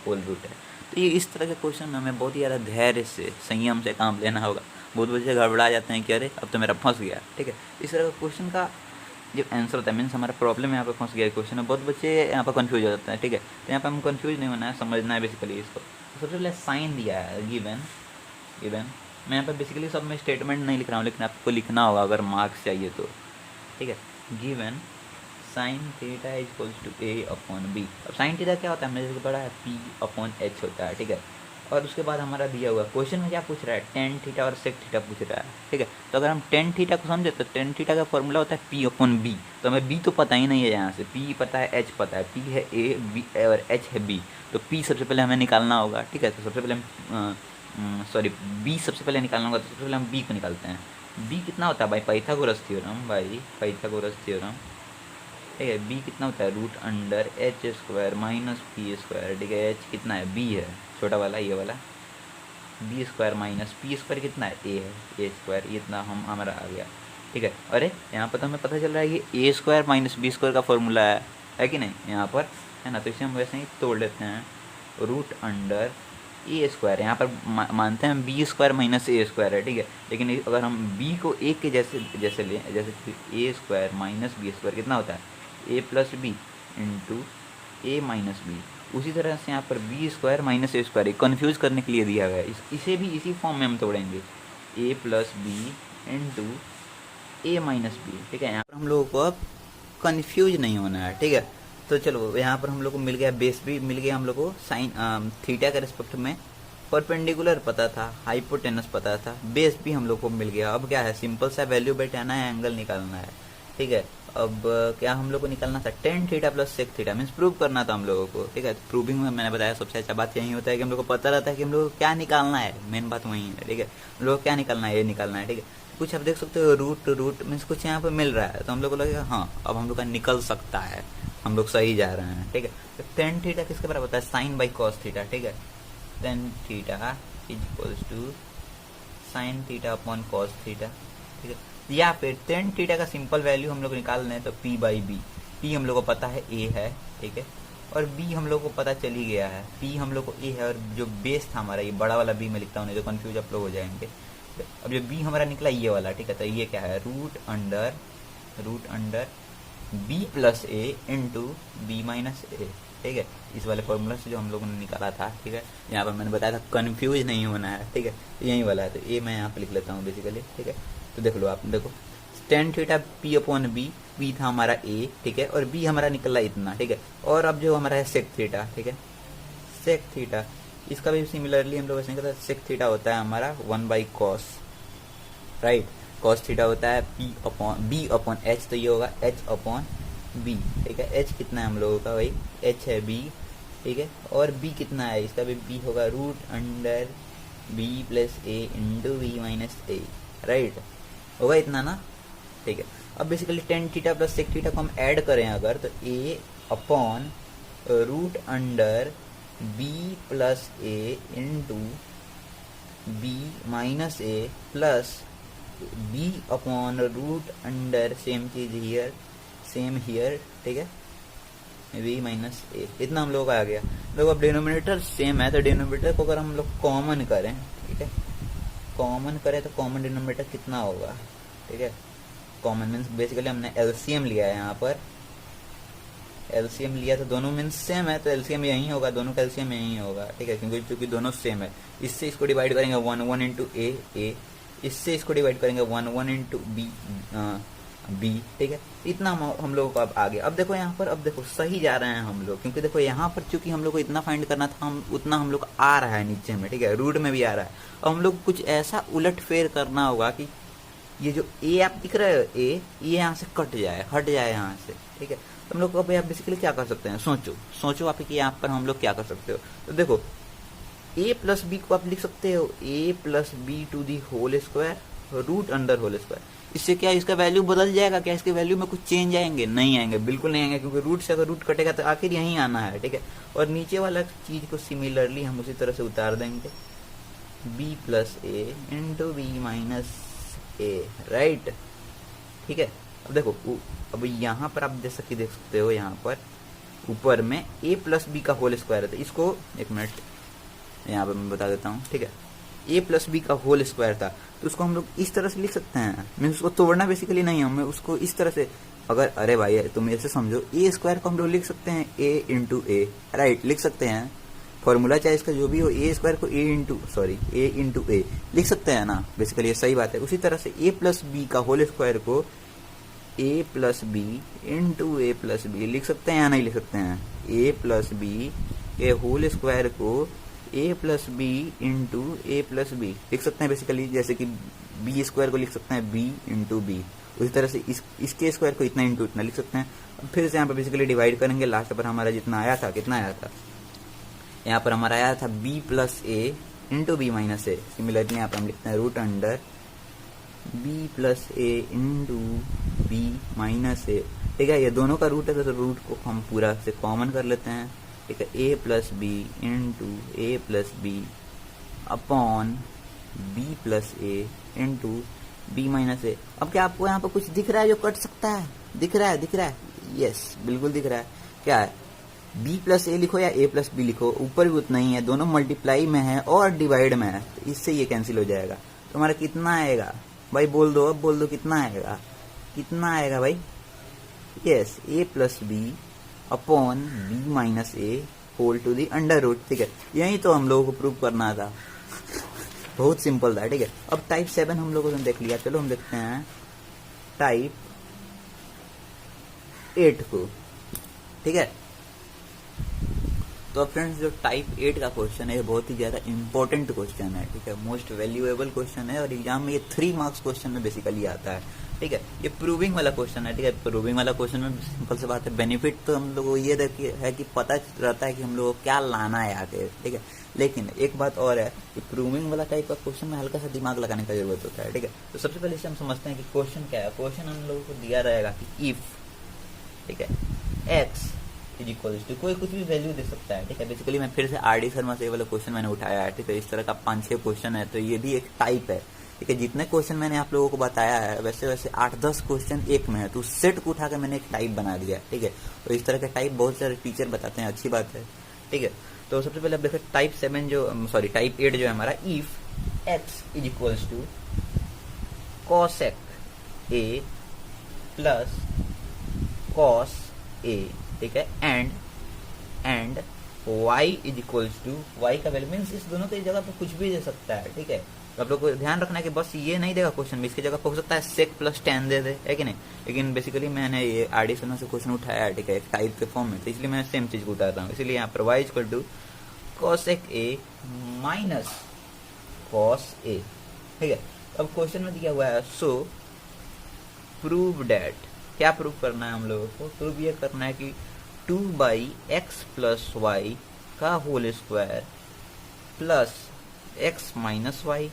होल रूट है। तो ये इस तरह के क्वेश्चन में हमें बहुत ही ज़्यादा धैर्य से संयम से काम लेना होगा। बहुत बच्चे गड़बड़ा जाते हैं कि अरे अब तो मेरा फंस गया, ठीक है। इस तरह का क्वेश्चन का जो आंसर होता है मीन्स हमारा प्रॉब्लम यहाँ पे फंस गया क्वेश्चन में, बहुत बच्चे यहाँ पर कंफ्यूज हो जाते हैं, ठीक है। तो यहाँ पे हम कंफ्यूज नहीं होना है, समझना है बेसिकली इसको। तो सबसे पहले साइन दिया है गिवन मैं यहाँ पर बेसिकली सब में स्टेटमेंट नहीं लिख रहा हूँ, लेकिन आपको लिखना होगा अगर मार्क्स चाहिए तो, ठीक है। Given sine theta is equals to A upon B. अब साइन थीटा क्या होता है, हमने जैसे पढ़ा है पी अपॉन एच होता है, ठीक है। और उसके बाद हमारा दिया हुआ क्वेश्चन में क्या पूछ रहा है, टेन थीटा और सेक थीटा पूछ रहा है, ठीक है। तो अगर हम टेन थीटा को समझे तो टेन थीटा का फॉर्मूला होता है पी अपॉन बी। तो हमें बी तो पता ही नहीं है, यहाँ से पी पता है, एच पता है, पी है ए, बी और एच है बी। तो पी सबसे पहले हमें निकालना होगा, ठीक है। तो सबसे पहले हम बी सबसे पहले निकालना होगा, तो सबसे पहले हम बी को निकालते हैं। बी कितना होता है भाई, पाइथागोरस थ्योरम, ठीक है। बी कितना होता है, root under H square minus P square, ठीक है। एच कितना है, बी है, छोटा वाला ये वाला, B square minus P square कितना है, ए है, ए स्क्वायर, ये इतना हमारा आ गया, ठीक है। अरे यहाँ पर तो हमें पता चल रहा है ये ए स्क्वायर माइनस बी स्क्वायर का फॉर्मूला है कि नहीं, यहाँ पर है ना। तो इसे हम वैसे ही तोड़ लेते हैं, रूट अंडर ए स्क्वायर, यहाँ पर मानते हैं बी स्क्वायर माइनस ए स्क्वायर है, ठीक है। लेकिन अगर हम बी को ए के जैसे लें, जैसे ए स्क्वायर माइनस बी स्क्वायर कितना होता है, a plus b into A minus B. उसी तरह से यहाँ पर बी स्क्वायर माइनस ए स्क्वायर कन्फ्यूज़ करने के लिए दिया गया है, इसे भी इसी फॉर्म में हम तोड़ेंगे, ए प्लस बी इंटू ए माइनस बी, ठीक है। यहाँ पर हम लोगों को अब कन्फ्यूज नहीं होना है, ठीक है। तो चलो यहाँ पर हम लोग को मिल गया बेस भी मिल गया, हम लोग को साइन थीटा के रिस्पेक्ट में परपेंडिकुलर पता था, हाइपोटेनस पता था, बेस भी हम लोग को मिल गया। अब क्या है, सिंपल सा वैल्यू बैठाना है, एंगल निकालना है, ठीक है। अब क्या हम लोग को निकालना था, tan theta plus sec theta means prove करना था हम लोगों को, ठीक है। प्रूविंग में मैंने बताया सबसे अच्छा बात यही होता है कि हम लोग को पता रहता है कि हम लोग को क्या निकालना है, मेन बात वही है, ठीक है। हम लोग को क्या निकालना है, ये निकालना है, ठीक है। कुछ आप देख सकते हो रूट मीन्स कुछ यहाँ पे मिल रहा है, तो हम लोग को लगेगा हाँ अब हम लोग का निकल सकता है, हम लोग सही जा रहे हैं, ठीक है। तो टेन थीटा किसके बराबर होता है, साइन बाई कॉस थीटा, ठीक है। Tan theta is equals to sine theta upon cos theta, ठीक है। या फिर टेन थीटा का सिंपल वैल्यू हम लोग निकाल रहे हैं, तो पी बाई बी, पी हम लोग को पता है ए है, ठीक है, और बी हम लोग को पता चल ही गया है, पी हम लोग को ए है, और जो बेस था हमारा ये बड़ा वाला बी में लिखता हूँ नहीं तो कन्फ्यूज आप लोग हो जाएंगे। अब जो बी हमारा निकला ये वाला, ठीक है। तो ये क्या है, root under b plus a into b minus a, ठीक है। इस वाले फॉर्मूला से जो हम लोगों ने निकाला था, ठीक है। यहाँ पर मैंने बताया था कन्फ्यूज नहीं होना है, ठीक है। यही वाला है, तो ए मैं यहाँ पे लिख लेता हूँ बेसिकली, ठीक है। तो देख लो आप, देखो tan theta P upon B, P था हमारा ए, ठीक है, और बी हमारा निकला इतना, ठीक है। और अब जो हमारा है सेक थीटा, ठीक है, सेक थीटा, इसका भी सिमिलरली हम लोग ऐसे कहते हैं, सेक थीटा होता है हमारा 1 कॉस, राइट। कॉस थीटा होता है P upon B upon H, तो ये होगा एच अपॉन बी, ठीक है। एच कितना है हम लोगों का, भाई एच है बी, ठीक है। और बी कितना है, इसका भी बी होगा root under b plus a into b minus a, right, होगा इतना ना, ठीक है। अब basically tan theta plus sec theta को हम ऐड करें अगर, तो a upon root under b plus a into b minus a plus B upon root under same चीज हियर, सेम हियर, ठीक है, बी माइनस ए, इतना हम लोग का आ गया। देखो अब डिनोमिनेटर सेम है, तो डिनोमिनेटर को अगर हम लोग कॉमन करें, ठीक है, कॉमन करें तो कॉमन डिनोमिनेटर कितना होगा, ठीक है। कॉमन मीन्स बेसिकली हमने एलसीएम लिया है, यहाँ पर एलसीएम लिया तो दोनों मीन्स सेम है, तो एलसीएम यही होगा, दोनों का एलसीएम यही होगा, ठीक है, क्योंकि दोनों सेम है। इससे इसको डिवाइड करेंगे 1 1 इंटू ए, इससे इसको डिवाइड करेंगे 1 1 इंटू बी, बी, ठीक है। इतना हम लोगों को अब आगे, अब देखो यहाँ पर, अब देखो सही जा रहे हैं हम लोग, क्योंकि देखो यहाँ पर चूंकि हम लोग को इतना फाइंड करना था, हम उतना हम लोग आ रहा है नीचे में, ठीक है, रूट में भी आ रहा है। अब हम लोग कुछ ऐसा उलट फेर करना होगा कि ये जो ए आप दिख रहे हो, ए, ये यहाँ से कट जाए, हट जाए यहाँ से, ठीक है। तो हम लोग अब आप बेसिकली क्या कर सकते हैं, सोचो आप कि यहाँ पर हम लोग क्या कर सकते हो। तो देखो ए प्लस बी को आप लिख सकते हो a plus b to the whole square root under whole square. इससे क्या इसका वैल्यू बदल जाएगा क्या, इसके वैल्यू में कुछ चेंज आएंगे? नहीं आएंगे, बिल्कुल नहीं आएंगे, क्योंकि रूट से अगर रूट कटेगा तो आखिर यहीं आना है, ठीक है। और नीचे वाला चीज को सिमिलरली हम उसी तरह से उतार देंगे, B plus a into b minus a, right, ठीक है। अब देखो अब यहाँ पर आप देख सकते हो, यहाँ पर ऊपर में ए प्लस बी का होल स्क्वायर है, तो इसको एक मिनट यहाँ पर मैं बता देता हूँ, ठीक है। ए प्लस बी का होल स्क्वायर था, तो उसको हम लोग इस तरह से लिख सकते हैं, मीन्स उसको तोड़ना बेसिकली नहीं, हमें उसको इस तरह से, अगर अरे भाई तुम ऐसे समझो, ए स्क्वायर को हम लोग लिख सकते हैं ए इंटू ए, राइट, लिख सकते हैं। फॉर्मूला चाहे इसका जो भी हो, ए स्क्वायर को ए इंटू ए लिख सकते हैं ना, बेसिकली ये सही बात है। उसी तरह से ए प्लस बी का होल स्क्वायर को ए plus b into a plus B लिख सकते हैं या नहीं लिख सकते हैं? ए प्लस बी के होल स्क्वायर को ए plus b into a plus B लिख सकते हैं बेसिकली, जैसे कि बी स्क्वायर को लिख सकते हैं बी इंटू बी, उसी तरह से इसके स्क्वायर को इतना इंटू इतना लिख सकते हैं। अब फिर से यहाँ पर बेसिकली डिवाइड करेंगे, लास्ट पर हमारा जितना आया था, कितना आया था, यहाँ पर हमारा आया था B plus a into b minus A. Similarly यहाँ पर हम लिखते हैं root under b plus a into b minus a, ठीक है। ये दोनों का रूट है, तो रूट को हम पूरा से कॉमन कर लेते हैं, ठीक है। A plus b into a plus B upon b plus a into b minus a. अब क्या आपको यहाँ पर कुछ दिख रहा है जो कट सकता है? दिख रहा है, यस बिल्कुल दिख रहा है। क्या है, बी प्लस ए लिखो या ए प्लस बी लिखो, ऊपर भी उतना ही है, दोनों मल्टीप्लाई में है और डिवाइड में है, तो इससे ये कैंसिल हो जाएगा। तो हमारा कितना आएगा भाई, बोल दो, अब बोल दो कितना आएगा भाई? Yes, A plus B upon B minus A whole to the under root, ठीक है। यही तो हम लोगों को प्रूव करना था, बहुत सिंपल था, ठीक है। अब टाइप 7 हम लोगों ने देख लिया, चलो हम देखते हैं टाइप 8 को, ठीक है। तो फ्रेंड्स, जो टाइप 8 का क्वेश्चन है, ये बहुत ही ज्यादा इंपॉर्टेंट क्वेश्चन है, ठीक है, मोस्ट वैल्यूएबल क्वेश्चन है, और एग्जाम में ये 3 मार्क्स क्वेश्चन में बेसिकली आता है, ठीक है। ये प्रूविंग वाला क्वेश्चन है, ठीक है। प्रूविंग वाला क्वेश्चन में सिंपल सी बात है, बेनिफिट तो हम लोगों को ये है कि पता रहता है कि हम लोगों को क्या लाना है आगे, ठीक है। लेकिन एक बात और है कि प्रूविंग वाला टाइप का क्वेश्चन में हल्का सा दिमाग लगाने का जरूरत होता है, ठीक है। तो सबसे पहले इसे हम समझते हैं कि क्वेश्चन क्या है। क्वेश्चन हम लोगों को दिया रहेगा कि इफ, ठीक है, एक्स इज इक्वल टू, कोई कुछ भी वैल्यू दे सकता है, ठीक है। बेसिकली मैं फिर से आर डी शर्मा से ये वाला क्वेश्चन मैंने उठाया है, ठीक है। इस तरह का 5-6 क्वेश्चन है, तो ये भी एक टाइप है, ठीक है। जितने क्वेश्चन मैंने आप लोगों को बताया है, वैसे वैसे 8-10 क्वेश्चन एक में है, तो उस सेट को उठा के मैंने एक टाइप बना दिया, ठीक है। तो इस तरह के टाइप बहुत सारे टीचर बताते हैं, अच्छी बात है, ठीक है। तो सबसे पहले आप देखो टाइप 8 जो है हमारा, if x is equals to cosec a plus cos a, ठीक है, and y is equals to, y का वैल्यू मीन्स इस दोनों की जगह पर कुछ भी दे सकता है, ठीक है। तो आप लोग को ध्यान रखना है कि बस ये नहीं देगा क्वेश्चन में, इसकी जगह हो सकता है सेक प्लस tan दे दे, है कि नहीं। लेकिन बेसिकली मैंने ये आरडी शर्मा से क्वेश्चन उठाया है, ठीक है, एक टाइप के फॉर्म में, तो इसलिए मैं सेम चीज को उतार रहा हूँ। इसलिए यहाँ पर y equal to cosec a minus cos a, ठीक है। अब क्वेश्चन में दिया हुआ है, सो प्रूव डैट, क्या प्रूव करना है हम लोगों को? प्रूव ये करना है कि 2/x प्लस वाई का whole square plus x minus Y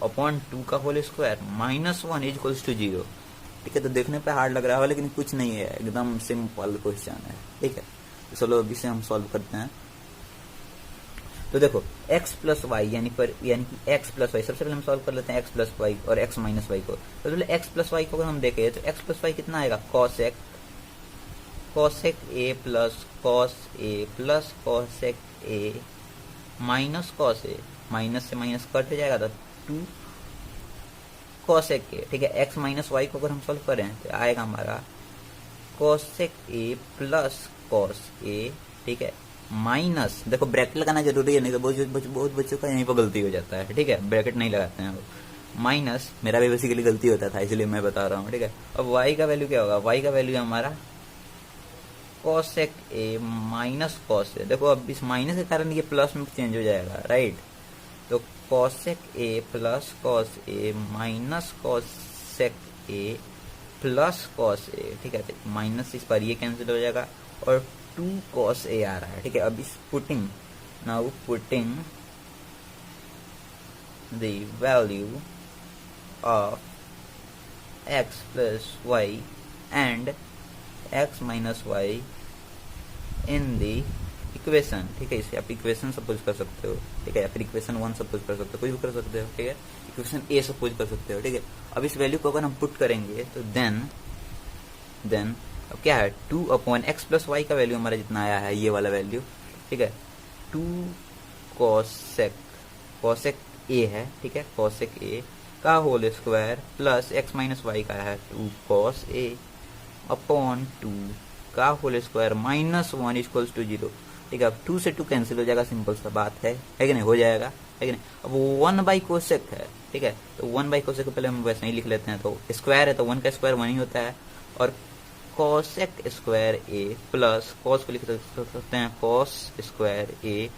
upon 2 का whole square minus 1 is equals to 0, ठीक है। तो देखने पे हार्ड लग रहा है, लेकिन कुछ नहीं है, एकदम सिंपल क्वेश्चन है, ठीक है। तो चलो अभी से हम सॉल्व करते हैं। तो देखो x प्लस वाई यानी कि x प्लस वाई, सबसे पहले हम सॉल्व कर लेते हैं x प्लस वाई और x माइनस वाई को। तो पहले x प्लस वाई को अगर हम देखें तो x प्लस वाई कितना आएगा, cosec a plus cosec a minus cos a, minus से माइनस कट जाएगा तो 2 कॉसेक ए, ठीक है। x माइनस वाई को अगर हम सॉल्व करें तो आएगा हमारा cosec a plus cos a, ठीक है, माइनस, देखो ब्रैकेट लगाना जरूरी है, नहीं तो बहुत बच्चों का यहीं पर गलती हो जाता है, ठीक है, ब्रैकेट नहीं लगाते हैं वो, माइनस, मेरा भी बेसिकली गलती होता था इसलिए मैं बता रहा हूँ, ठीक है। अब y का वैल्यू क्या होगा, y का वैल्यू है हमारा कॉसेक ए माइनस कॉस ए। देखो अब इस माइनस के कारण ये प्लस में चेंज हो जाएगा, राइट। तो cosec a plus cos a minus cosec a plus cos a, ठीक है। माइनस इस पर ये कैंसिल हो जाएगा और 2 कॉस ए आ रहा है, ठीक है। अब इस putting now putting the value of x plus Y and x minus Y in the equation, ठीक है। इसे आप इक्वेशन सपोज कर सकते हो, ठीक है, या फिर इक्वेशन 1 सपोज कर सकते हो, कुछ भी कर सकते हो, ठीक है। इक्वेशन ए सपोज कर सकते हो, ठीक है। अब इस वैल्यू को अगर हम पुट करेंगे तो देन अब क्या है 2 अपॉन एक्स प्लस वाई का वैल्यू हमारा जितना आया है ये वाला वैल्यू, ठीक है। 2 कॉसेक ए है, ठीक है, कॉसेक ए का whole square plus X minus Y का है 2 कॉस ए अपॉन 2 का whole square minus 1 equals to 0, ठीक है। अब 2 से 2 कैंसिल हो जाएगा, सिंपल सा बात है कि नहीं, हो जाएगा, है कि नहीं। अब 1 बाई कोसेक है, ठीक है, तो 1 बाई कोसेक को पहले हम वैसे ही लिख लेते हैं, तो स्क्वायर है तो 1 का स्क्वायर 1 ही होता है, और cosec square A plus cos को लिख सकते हैं कॉस स्क्वायर ए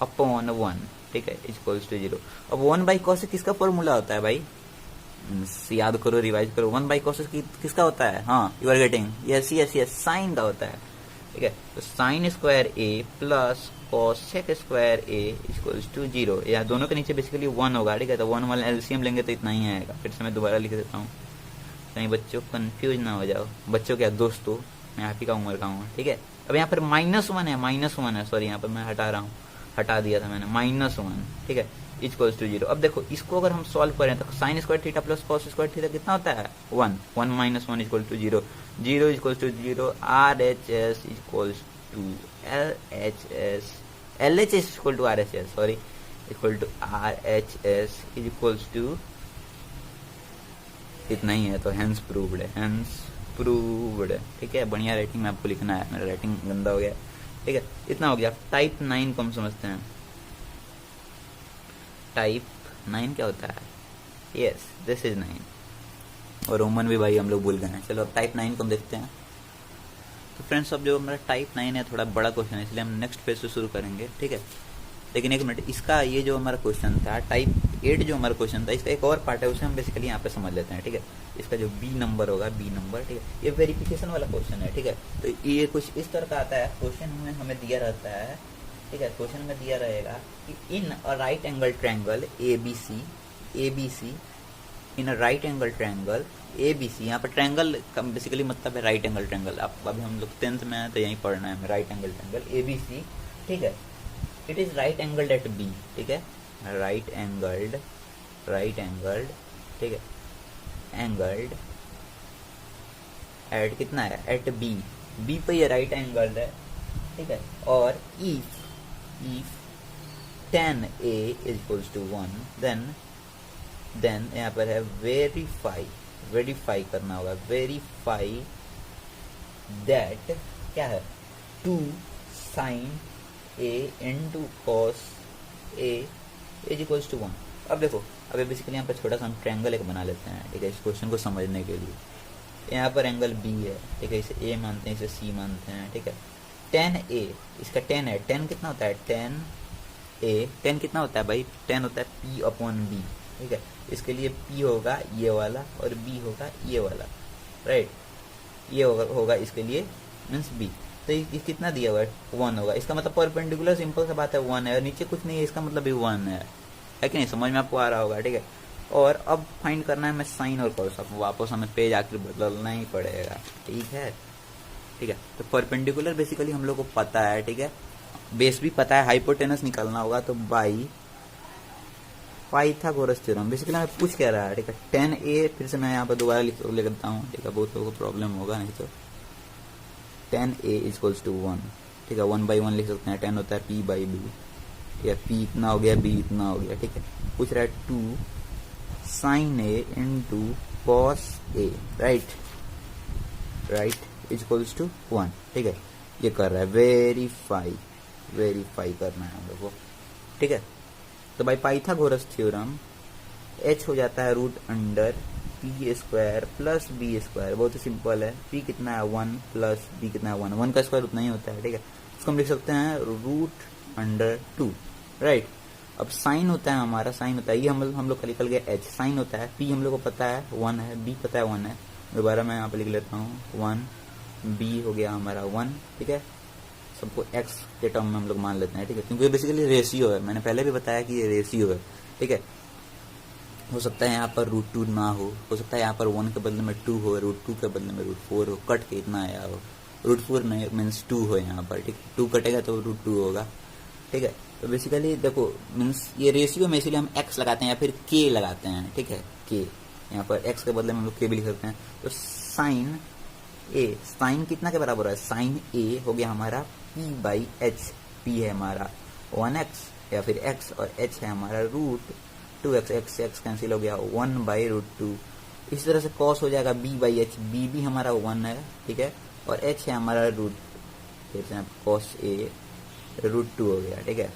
अपॉन 1, ठीक है, इक्वल्स टू 0। अब 1 बाई कॉसेक किसका फॉर्मूला होता है भाई, याद करो, रिवाइज करो। 1 बाई कॉसेक किसका होता है, हाँ you are getting, yes yes yes, sine का होता है, ठीक है। तो sine square A plus cosec square A equals to 0, या दोनों के नीचे बेसिकली 1 होगा, ठीक है। तो 1 वाला एलसीएम लेंगे तो इतना ही आएगा। फिर से मैं दोबारा लिख देता हूँ, कहीं बच्चों कंफ्यूज ना हो जाओ, बच्चों क्या दोस्तों, मैं आप ही का उम्र का हूँ, ठीक है। अब यहाँ पर -1 है, सॉरी यहाँ पर मैं हटा दिया था मैंने, -1, ठीक है, इक्वल्स टू 0। अब देखो इसको अगर हम सॉल्व करें तो sine square theta plus cos square theta कितना होता है 1 minus 1 equal to 0 equals to 0 RHS equals to LHS equal to RHS, sorry, equal to RHS is equals to इतना ही है, तो हेंस प्रूव्ड है, ठीक है। बढ़िया राइटिंग में आपको लिखना है, मेरा राइटिंग गंदा हो गया, ठीक है। इतना हो गया। टाइप 9 को हम समझते हैं। टाइप 9 क्या होता है, यस दिस इज 9, और रोमन भी भाई हम लोग भूल गए हैं। चलो अब टाइप 9 को हम देखते हैं। तो फ्रेंड्स अब जो हमारा टाइप 9 है थोड़ा बड़ा क्वेश्चन है, इसलिए हम नेक्स्ट पेज से शुरू करेंगे, ठीक है। लेकिन एक मिनट, इसका ये जो हमारा क्वेश्चन था टाइप 8 जो हमारा क्वेश्चन था, इसका एक और पार्ट है, उसे हम बेसिकली यहाँ पे समझ लेते हैं, ठीक है। इसका जो बी नंबर होगा, बी नंबर, ठीक है, ये वेरिफिकेशन वाला क्वेश्चन है, ठीक है। तो ये कुछ इस तरह का आता है, क्वेश्चन में हमें दिया रहता है, ठीक है, क्वेश्चन में दिया रहेगा कि in a right angle triangle ABC in a right angle triangle ABC, यहाँ पर ट्रायंगल का बेसिकली मतलब है राइट एंगल ट्रायंगल। आप अभी हम लोग 10th में है तो यहीं पढ़ना है, राइट एंगल ट्रायंगल ABC, ठीक है। It is right angled at B, ठीक है, राइट एंगल्ड, ठीक है, एंगल्ड एट कितना है, एट B पे ये राइट एंगल्ड है, ठीक है। और if tan A is equals to 1, then यहाँ पर है वेरीफाई करना होगा, वेरीफाई दैट क्या है 2 sin A into cos A is equals to 1। अब देखो, अब बेसिकली यहाँ पर छोटा सा हम ट्रायंगल एक बना लेते हैं, ठीक है, इस क्वेश्चन को समझने के लिए। यहाँ पर एंगल B है, ठीक है, इसे A मानते हैं, इसे C मानते हैं, ठीक है। tan A, इसका tan है, tan कितना होता है, tan A, tan कितना होता है भाई, tan होता है P अपॉन B, ठीक है। इसके लिए P होगा ये वाला और B होगा ये वाला, राइट, ये होगा इसके लिए मीन्स B। तो ये कितना दिया हुआ है 1 होगा, इसका मतलब परपेंडिकुलर, सिंपल सा बात है 1 है, और नीचे कुछ नहीं है, इसका मतलब भी 1 है कि नहीं, समझ में आपको आ रहा होगा, ठीक है। और अब फाइंड करना है हमें साइन और कॉस, अब वापस हमें पेज आखिर बदलना ही पड़ेगा, ठीक है। तो परपेंडिकुलर बेसिकली हम लोग को पता है, ठीक है, बेस भी पता है, हाइपोटेनस निकालना होगा, तो बाई पाइथागोरस थ्योरम बेसिकली हमें पूछ क्या रहा है, ठीक है। tan A, फिर से मैं यहाँ पर दोबारा लिख देता हूँ, ठीक है, बहुत लोगों को प्रॉब्लम होगा नहीं तो। tan A इक्वल्स टू 1, ठीक है, 1/1 लिख सकते हैं, tan होता है P बाई B, या P इतना हो गया, B इतना हो गया, ठीक है। पूछ रहा है 2 sin A into cos A, right equals to 1, ठीक है। ये कर रहा है वेरीफाई करना है हम लोग को, ठीक है। तो भाई पाइथागोरस थ्योरम एच हो जाता है root under P square plus B square, बहुत ही सिंपल है। पी कितना है 1 प्लस बी कितना है 1, 1 का स्क्वायर उतना ही होता है, ठीक है। इसको हम लिख सकते हैं रूट अंडर 2, राइट। अब साइन होता है हमारा, साइन होता है ये हम लोग का निकल गया एच, साइन होता है पी हम लोग को पता है 1 है, बी पता है 1 है, दोबारा मैं यहाँ पे लिख लेता हूँ 1, बी हो गया हमारा 1, ठीक है। सबको एक्स के टर्म में हम लोग मान लेते हैं, ठीक है, क्योंकि बेसिकली रेशियो है, मैंने पहले भी बताया कि ये रेशियो है, ठीक है। हो सकता है यहाँ पर √2 ना हो सकता है यहाँ पर 1 के बदले में 2 हो, √2 के बदले में √4 हो, कट के इतना आया हो, √4 नहीं मीन्स 2 हो यहाँ पर, ठीक है। 2 कटेगा तो √2 होगा, ठीक है। तो बेसिकली देखो मीन्स ये रेशियो में इसीलिए हम एक्स लगाते हैं या फिर के लगाते हैं, ठीक है, के यहाँ पर एक्स के बदले में हम लोग के भी लिख सकते हैं। तो साइन ए, साइन कितना के बराबर है, साइन ए हो गया हमारा पी बाई एच, पी है हमारा 1x या फिर x और h है हमारा √2x, x से x कैंसिल हो गया 1/√2। इसी तरह से कॉस हो जाएगा b बाई एच, b भी हमारा 1 है, ठीक है, और h है हमारा फिर से कॉस ए √2 हो गया, ठीक है।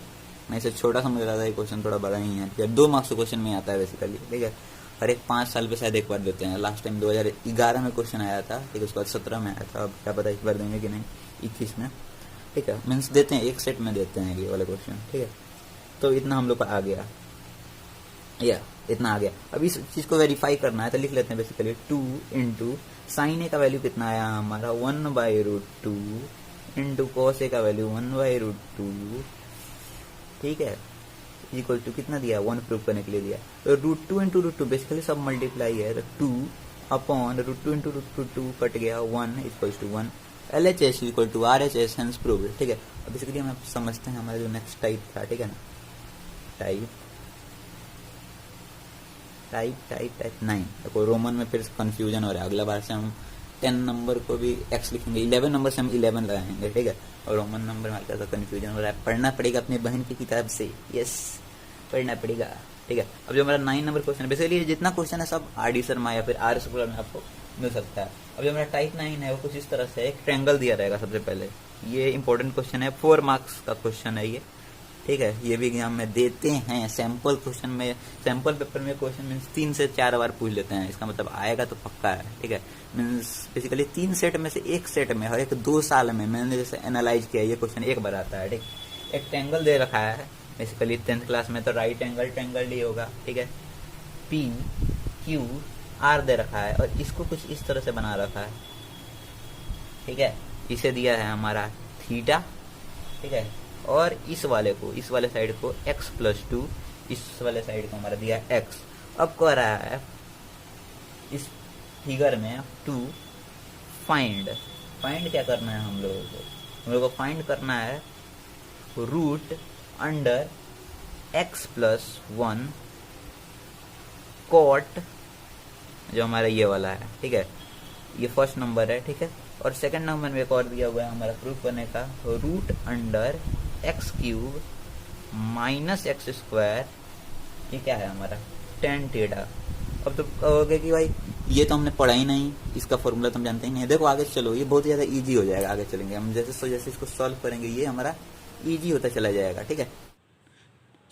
मैं इसे छोटा समझ रहा था, ये क्वेश्चन थोड़ा बड़ा ही है, 2 मार्क्स के क्वेश्चन में आता है बेसिकली, ठीक है। हर एक 5 साल पे शायद एक बार देते हैं, लास्ट टाइम 2011 में क्वेश्चन आया था, ठीक है, उसके बाद 17 में आया था, अब क्या पता इस बार देंगे कि नहीं 21 में, ठीक है। मीन्स देते हैं, एक सेट में देते हैं ये वाले क्वेश्चन, ठीक है। तो इतना हम लोग का आ गया, या इतना आ गया। अब इस चीज़ को वेरीफाई करना है तो लिख लेते हैं बेसिकली 2 इंटू साइन ए का वैल्यू कितना आया हमारा 1/√2 इंटू कॉस ए का वैल्यू 1/√2, ठीक है, इक्वल टू कितना दिया 1 प्रूव करने के लिए दिया। तो √2 इंटू √2 बेसिकली सब मल्टीप्लाई है, तो 2 अपॉन √2 इंटू √2 कट गया 1 equal to 1, LHS equal to RHS hence prove, ठीक है। अब बेसिकली हम समझते हैं हमारा जो नेक्स्ट टाइप था, ठीक है ना, टाइप 9। देखो रोमन में फिर कंफ्यूजन हो रहा है, अगला बार से हम 10 नंबर को भी x लिखेंगे, 11 नंबर से हम 11 लगाएंगे, ठीक है। और रोमन नंबर में हल्का सा कंफ्यूजन हो रहा है, पढ़ना पड़ेगा अपनी बहन की किताब से, यस पढ़ना पड़ेगा, ठीक है। अब जो हमारा 9 नंबर क्वेश्चन है, बेसिकली जितना क्वेश्चन है सब RD शर्मा या फिर R शुक्ला में आपको मिल सकता है। अब जो हमारा टाइप 9 है वो कुछ इस तरह से एक ट्रायंगल दिया रहेगा सबसे पहले, ये इंपॉर्टेंट क्वेश्चन है, 4 मार्क्स का क्वेश्चन है ये, ठीक है। ये भी एग्जाम में देते हैं, सैंपल क्वेश्चन में, सैंपल पेपर में क्वेश्चन मीन्स 3 से 4 बार पूछ लेते हैं, इसका मतलब आएगा तो पक्का है, ठीक है। मीन्स बेसिकली 3 सेट में से एक सेट में हर एक 2 साल में मैंने जैसे एनालाइज किया ये क्वेश्चन एक बार आता है, ठीक। एक ट्रायंगल दे रखा है बेसिकली 10th क्लास में, तो राइट एंगल ट्रायंगल डी होगा, ठीक है, PQR दे रखा है और इसको कुछ इस तरह से बना रखा है, ठीक है। इसे दिया है हमारा थीटा, ठीक है, और इस वाले साइड को x+2, इस वाले साइड को हमारा दिया x। अब कह रहा है इस फिगर में टू फाइंड क्या करना है हम लोगों को फाइंड करना है रूट अंडर x+1 कॉट, जो हमारा ये वाला है, ठीक है, ये फर्स्ट नंबर है, ठीक है। और सेकंड नंबर में एक और दिया हुआ है हमारा प्रूफ करने का, root under x³ minus x², ये क्या है हमारा tan थीटा। अब तो कहोगे कि भाई ये तो हमने पढ़ा ही नहीं, इसका फॉर्मूला तो हम जानते ही नहीं। देखो आगे चलो, ये बहुत ज़्यादा इजी हो जाएगा, आगे चलेंगे हम जैसे इसको सॉल्व करेंगे ये हमारा इजी होता चला जाएगा, ठीक है।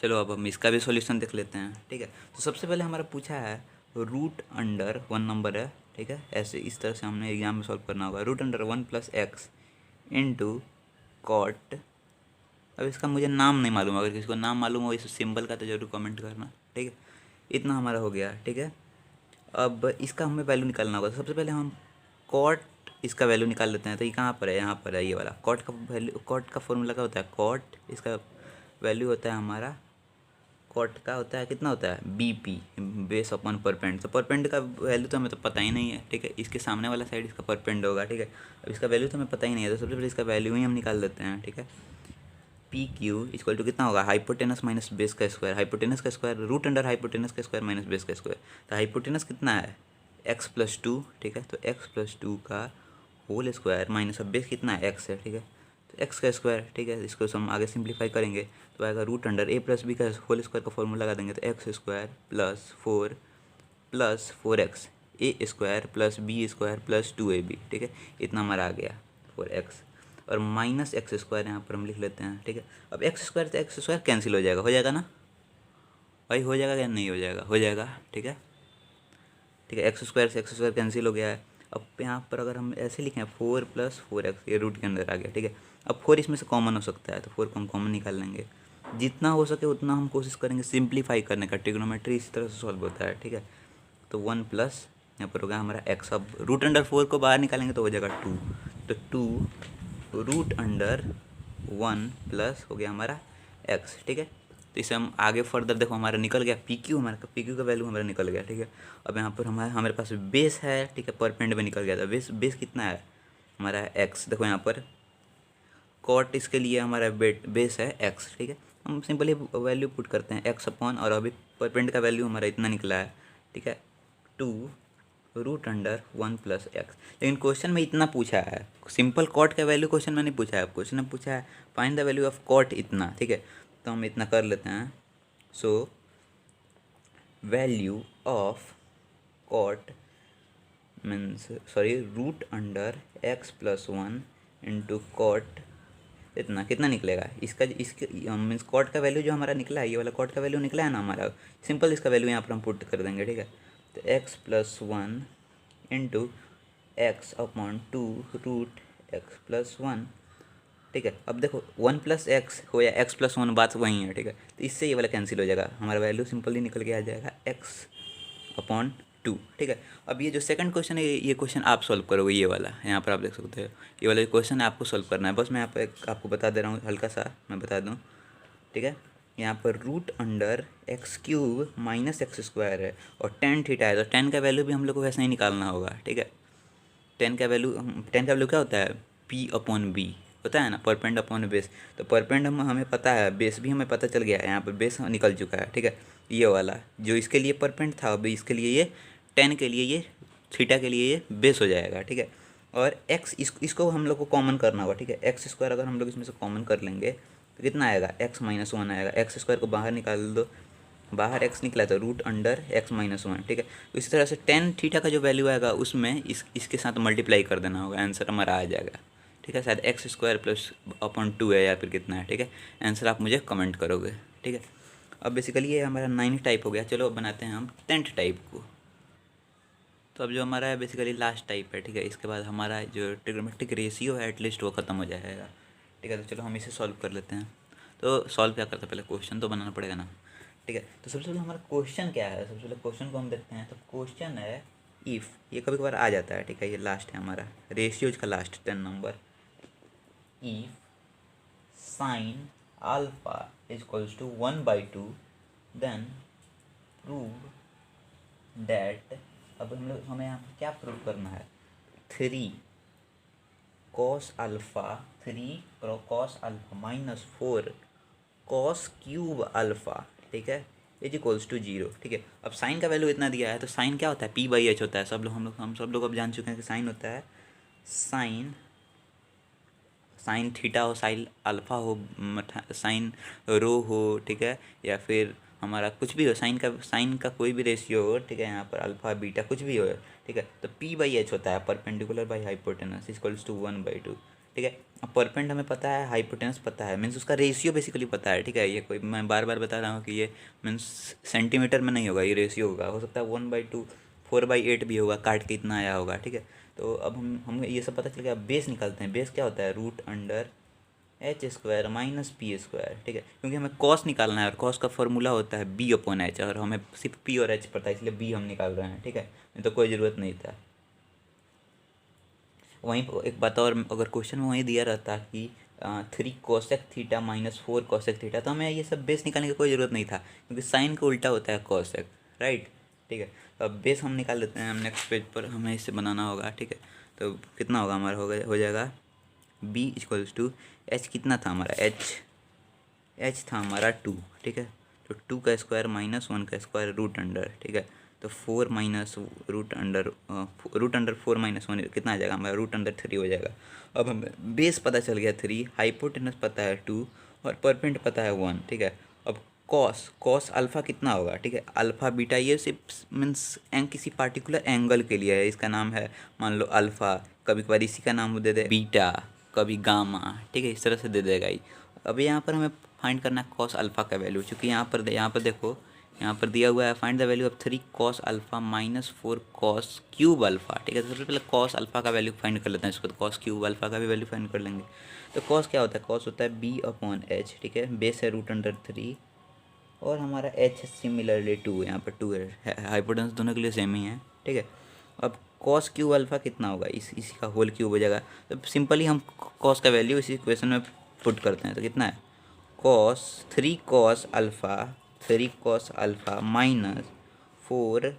चलो अब हम इसका भी सॉल्यूशन देख लेते हैं, ठीक है। तो सबसे पहले हमारा पूछा है रूट अंडर 1 नंबर है, ठीक है, ऐसे इस तरह से हमने एग्जाम में सॉल्व करना होगा, root under 1 + x into cot. अब इसका मुझे नाम नहीं मालूम, अगर किसी को नाम मालूम हो इस सिंबल का तो जरूर कमेंट करना, ठीक है। इतना हमारा हो गया, ठीक है। अब इसका हमें वैल्यू निकालना होगा, तो सबसे पहले हम कॉट इसका वैल्यू निकाल लेते हैं। तो ये कहाँ पर है, यहाँ पर है ये वाला कॉट का वैल्यू। कॉट का फॉर्मूला क्या होता है, कॉट इसका वैल्यू होता है हमारा, कॉट का होता है कितना होता है BP बेस अपॉन परपेंड। तो परपेंड का वैल्यू तो हमें तो पता ही नहीं है, ठीक है, इसके सामने वाला साइड इसका परपेंड होगा, ठीक है। अब इसका वैल्यू तो हमें पता ही नहीं है, तो सबसे पहले इसका वैल्यू ही हम निकाल देते हैं, ठीक है। PQ इक्वल टू कितना होगा, हाइपोटेनस माइनस बेस का स्क्वायर, हाइपोटेनस का स्क्वायर रूट अंडर हाइपोटेनस का स्क्वायर माइनस बेस का स्क्वायर। तो हाइपोटेनस कितना है x+2, ठीक है, तो x+2 का होल स्क्वायर माइनस अब बेस कितना है x है, ठीक है, तो x का स्क्वायर, ठीक है। इसको हम आगे सिंप्लीफाई करेंगे तो आएगा रूट अंडर a+b का होल स्क्वायर का फॉर्मूला लगा देंगे, तो x² + 4x a² + b² + 2ab, ठीक है, इतना हमारा आ गया 4x और माइनस x² यहाँ पर हम लिख लेते हैं, ठीक है। अब x² तो x² कैंसिल हो जाएगा ना, भाई हो जाएगा या नहीं हो जाएगा? हो जाएगा, ठीक है। ठीक है, एक्स स्क्वायर से एक्स स्क्वायर कैंसिल हो गया है। अब यहाँ पर अगर हम ऐसे लिखें 4+4x, ये रूट के अंदर आ गया, ठीक है। अब 4 इसमें से कॉमन हो सकता है, तो 4 को हम कॉमन निकाल लेंगे। जितना हो सके उतना हम कोशिश करेंगे सिंप्लीफाई करने का। ट्रिग्नोमेट्री इस तरह से सॉल्व होता है, ठीक है। तो 1 प्लस यहाँ पर होगा हमारा x। अब रूट अंडर 4 को बाहर निकालेंगे तो हो जाएगा 2। तो 2 रूट अंडर 1 प्लस हो गया हमारा x, ठीक है। तो इसे हम आगे फर्दर देखो, हमारा निकल गया PQ, हमारा PQ का वैल्यू हमारा निकल गया, ठीक है। अब यहाँ पर हमारे पास बेस है, ठीक है, पर पेंड में निकल गया था। बेस कितना है हमारा x, देखो यहाँ पर कॉट इसके लिए हमारा बेस है x, ठीक है। हम सिंपली वैल्यू पुट करते हैं x अपॉन, और अभी पर पेंड का वैल्यू हमारा इतना निकला है, ठीक है, 2 रूट अंडर 1 प्लस एक्स। लेकिन क्वेश्चन में इतना पूछा है, सिंपल कॉट का वैल्यू क्वेश्चन में नहीं पूछा है। क्वेश्चन में पूछा है find the value of cot इतना, ठीक है। तो हम इतना कर लेते हैं। So value of cot means root under x+1 into cot इतना, कितना निकलेगा इसका, इसके मीन्स कॉट का वैल्यू जो हमारा निकला है, ये वाला कॉट का वैल्यू निकला है ना हमारा, सिंपल इसका वैल्यू यहाँ पर हम पुट कर देंगे, ठीक है। तो x+1 into x/2 root x+1, ठीक है। अब देखो 1 प्लस एक्स हो या x+1, बात वही है, ठीक है। तो इससे ये वाला कैंसिल हो जाएगा, हमारा वैल्यू सिंपली निकल के आ जाएगा x/2, ठीक है। अब ये जो सेकंड क्वेश्चन है, ये क्वेश्चन आप सॉल्व करोगे, ये वाला यहाँ पर आप देख सकते हो, ये वाला क्वेश्चन आपको सॉल्व करना है। बस मैं यहाँ पर आपको बता दे रहा हूँ, हल्का सा मैं बता दूँ, ठीक है। यहाँ पर रूट अंडर x³ - x² है और tan थीटा है, तो tan का वैल्यू भी हम लोग को वैसे ही निकालना होगा, ठीक है। tan का वैल्यू क्या होता है, P/B होता है ना, परपेंड अपॉन बेस। तो परपेंड हमें पता है, बेस भी हमें पता चल गया है, यहाँ पर बेस निकल चुका है, ठीक है। ये वाला जो इसके लिए परपेंड था, अभी इसके लिए ये tan के लिए, ये थीटा के लिए ये बेस हो जाएगा, ठीक है। और x इसको हम लोग को कॉमन करना होगा, ठीक है। x² अगर हम लोग इसमें से कॉमन कर लेंगे तो कितना आएगा, x-1 आएगा। x² को बाहर निकाल दो, बाहर x निकला तो रूट अंडर x-1, ठीक है। तो इसी तरह से tan थीटा का जो वैल्यू आएगा उसमें इसके साथ मल्टीप्लाई कर देना होगा, आंसर हमारा आ जाएगा, ठीक है। शायद x² + 2 है या फिर कितना है, ठीक है। आंसर आप मुझे कमेंट करोगे, ठीक है। अब बेसिकली ये हमारा 9th टाइप हो गया। चलो अब बनाते हैं हम 10th टाइप को। तो अब जो हमारा है बेसिकली लास्ट टाइप है, ठीक है। इसके बाद हमारा जो ट्रिग्नोमेट्रिक रेशियो है एटलीस्ट वो ख़त्म हो जाएगा, ठीक है। तो चलो हम इसे सॉल्व कर लेते हैं। तो सॉल्व क्या करते हैं, पहले क्वेश्चन तो बनाना पड़ेगा ना, ठीक है। तो सबसे पहले हमारा क्वेश्चन क्या है, सबसे पहले क्वेश्चन को हम देखते हैं। तो क्वेश्चन है इफ़, ये कभी कभार आ जाता है, ठीक है। ये लास्ट है हमारा रेशियोज का last 10 number. If sine alpha equals to 1/2 then prove that, अब हमें यहाँ पर क्या प्रूव करना है, 3 cos अल्फ़ा -4 cos³ ठीक है, = 0, ठीक है। अब साइन का वैल्यू इतना दिया है, तो साइन क्या होता है, P/H होता है। हम सब लोग अब जान चुके हैं कि साइन होता है साइन थीटा हो, साइन अल्फ़ा हो, साइन रो हो, ठीक है, या फिर हमारा कुछ भी हो, साइन का कोई भी रेशियो हो, ठीक है। यहाँ पर अल्फ़ा बीटा कुछ भी हो, ठीक है। तो P/H होता है परपेंडिकुलर बाई हाइपोटेनस = 1/2, ठीक है। अब परपेंड हमें पता है, हाइपोटेनस पता है, मीन्स उसका रेशियो बेसिकली पता है, ठीक है। ये कोई मैं बार बार बता रहा हूँ कि ये मीन्स सेंटीमीटर में नहीं होगा, ये रेशियो होगा, हो सकता है 1/2 4/8 भी होगा, काट के इतना आया होगा, ठीक है। तो अब हम ये सब पता चल गया। बेस निकालते हैं। बेस क्या होता है, रूट अंडर h² - p², ठीक है। क्योंकि हमें कॉस निकालना है और कॉस का फॉर्मूला होता है B/H, और हमें सिर्फ P और H पता है, इसलिए B हम निकाल रहे हैं, ठीक है। नहीं तो कोई ज़रूरत नहीं था। वहीं एक बात और, अगर क्वेश्चन में वहीं दिया रहता कि 3 cosec थीटा -4 cosec थीटा, तो हमें ये सब बेस निकालने की कोई ज़रूरत नहीं था, क्योंकि साइन का उल्टा होता है cosec, राइट, ठीक है। तो अब बेस हम निकाल लेते हैं। हम नेक्स्ट पेज पर हमें इसे बनाना होगा, ठीक है। तो कितना होगा हमारा, हो जाएगा B = H, कितना था हमारा H था हमारा 2, ठीक है। तो 2 का स्क्वायर -1 का स्क्वायर रूट अंडर, ठीक है। तो 4 माइनस रूट अंडर 4 - 1 कितना आ जाएगा हमारा, रूट अंडर 3 हो जाएगा। अब हमें बेस पता चल गया 3, हाइपोटेनस पता है 2 और परपेंड पता है 1, ठीक है। अब कॉस अल्फ़ा कितना होगा, ठीक है। अल्फ़ा बीटा ये सिर्फ मीन्स किसी पार्टिकुलर एंगल के लिए है, इसका नाम है मान लो अल्फ़ा, कभी कभार इसी का नाम दे दे बीटा, कभी गामा, ठीक है, इस तरह से दे देगा ही। अब यहाँ पर हमें फाइंड करना है कॉस अल्फ़ा का वैल्यू, चूँकि यहाँ पर देखो यहाँ पर दिया हुआ है find the value of 3 cos alpha minus 4 cos cube alpha. ठीक है, तो सबसे पहले कॉस अल्फा का वैल्यू फाइंड कर लेते हैं, इसको तो कॉस क्यूब अल्फा का भी वैल्यू फाइंड कर लेंगे। तो कॉस क्या होता है, कॉस होता है बी अपॉन एच। ठीक है, बेस है √3 और हमारा एच सिमिलरली 2, यहाँ पर 2 है, हाइपोटेनस दोनों के लिए सेम ही है। ठीक है, अब कॉस क्यूब अल्फा कितना होगा, इसी का होल क्यूब हो जाएगा। तो सिंपली हम कॉस का वैल्यू इसी इक्वेशन में पुट करते हैं, तो कितना है cos 3 cos alpha minus 4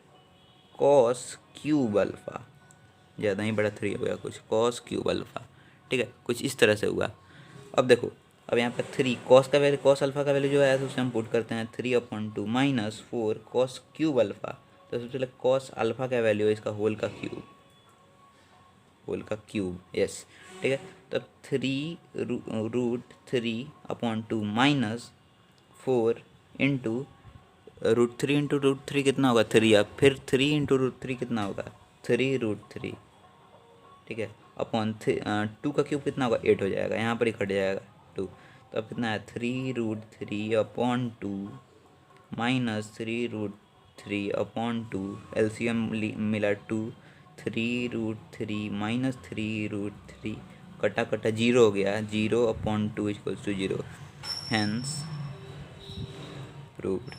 cos cube alpha, ज़्यादा ही बड़ा 3 हो गया कुछ, कॉस क्यूब अल्फ़ा। ठीक है, कुछ इस तरह से हुआ। अब देखो, अब यहाँ पर 3 कॉस का वैल्यू, कॉस अल्फ़ा का वैल्यू जो है तो उसे हम पुट करते हैं 3/2 माइनस 4 कॉस क्यूब अल्फ़ा। तो सबसे पहले कॉस अल्फ़ा का वैल्यू है इसका होल का क्यूब, यस। ठीक है, तब 3√3/2 माइनस 4 इंटू √3 कितना होगा 3, अब फिर 3 इंटू √3 कितना होगा 3√3। ठीक है, अपॉन 2 का क्यूब कितना होगा 8 हो जाएगा, यहाँ पर ही कट जाएगा 2। तो अब कितना है 3√3/2 माइनस 3√3/2, एलसीएम मिला 2, 3√3 माइनस 3√3 कटा कटा 0 हो गया, 0/2 = 0, हैंस प्रूव्ड।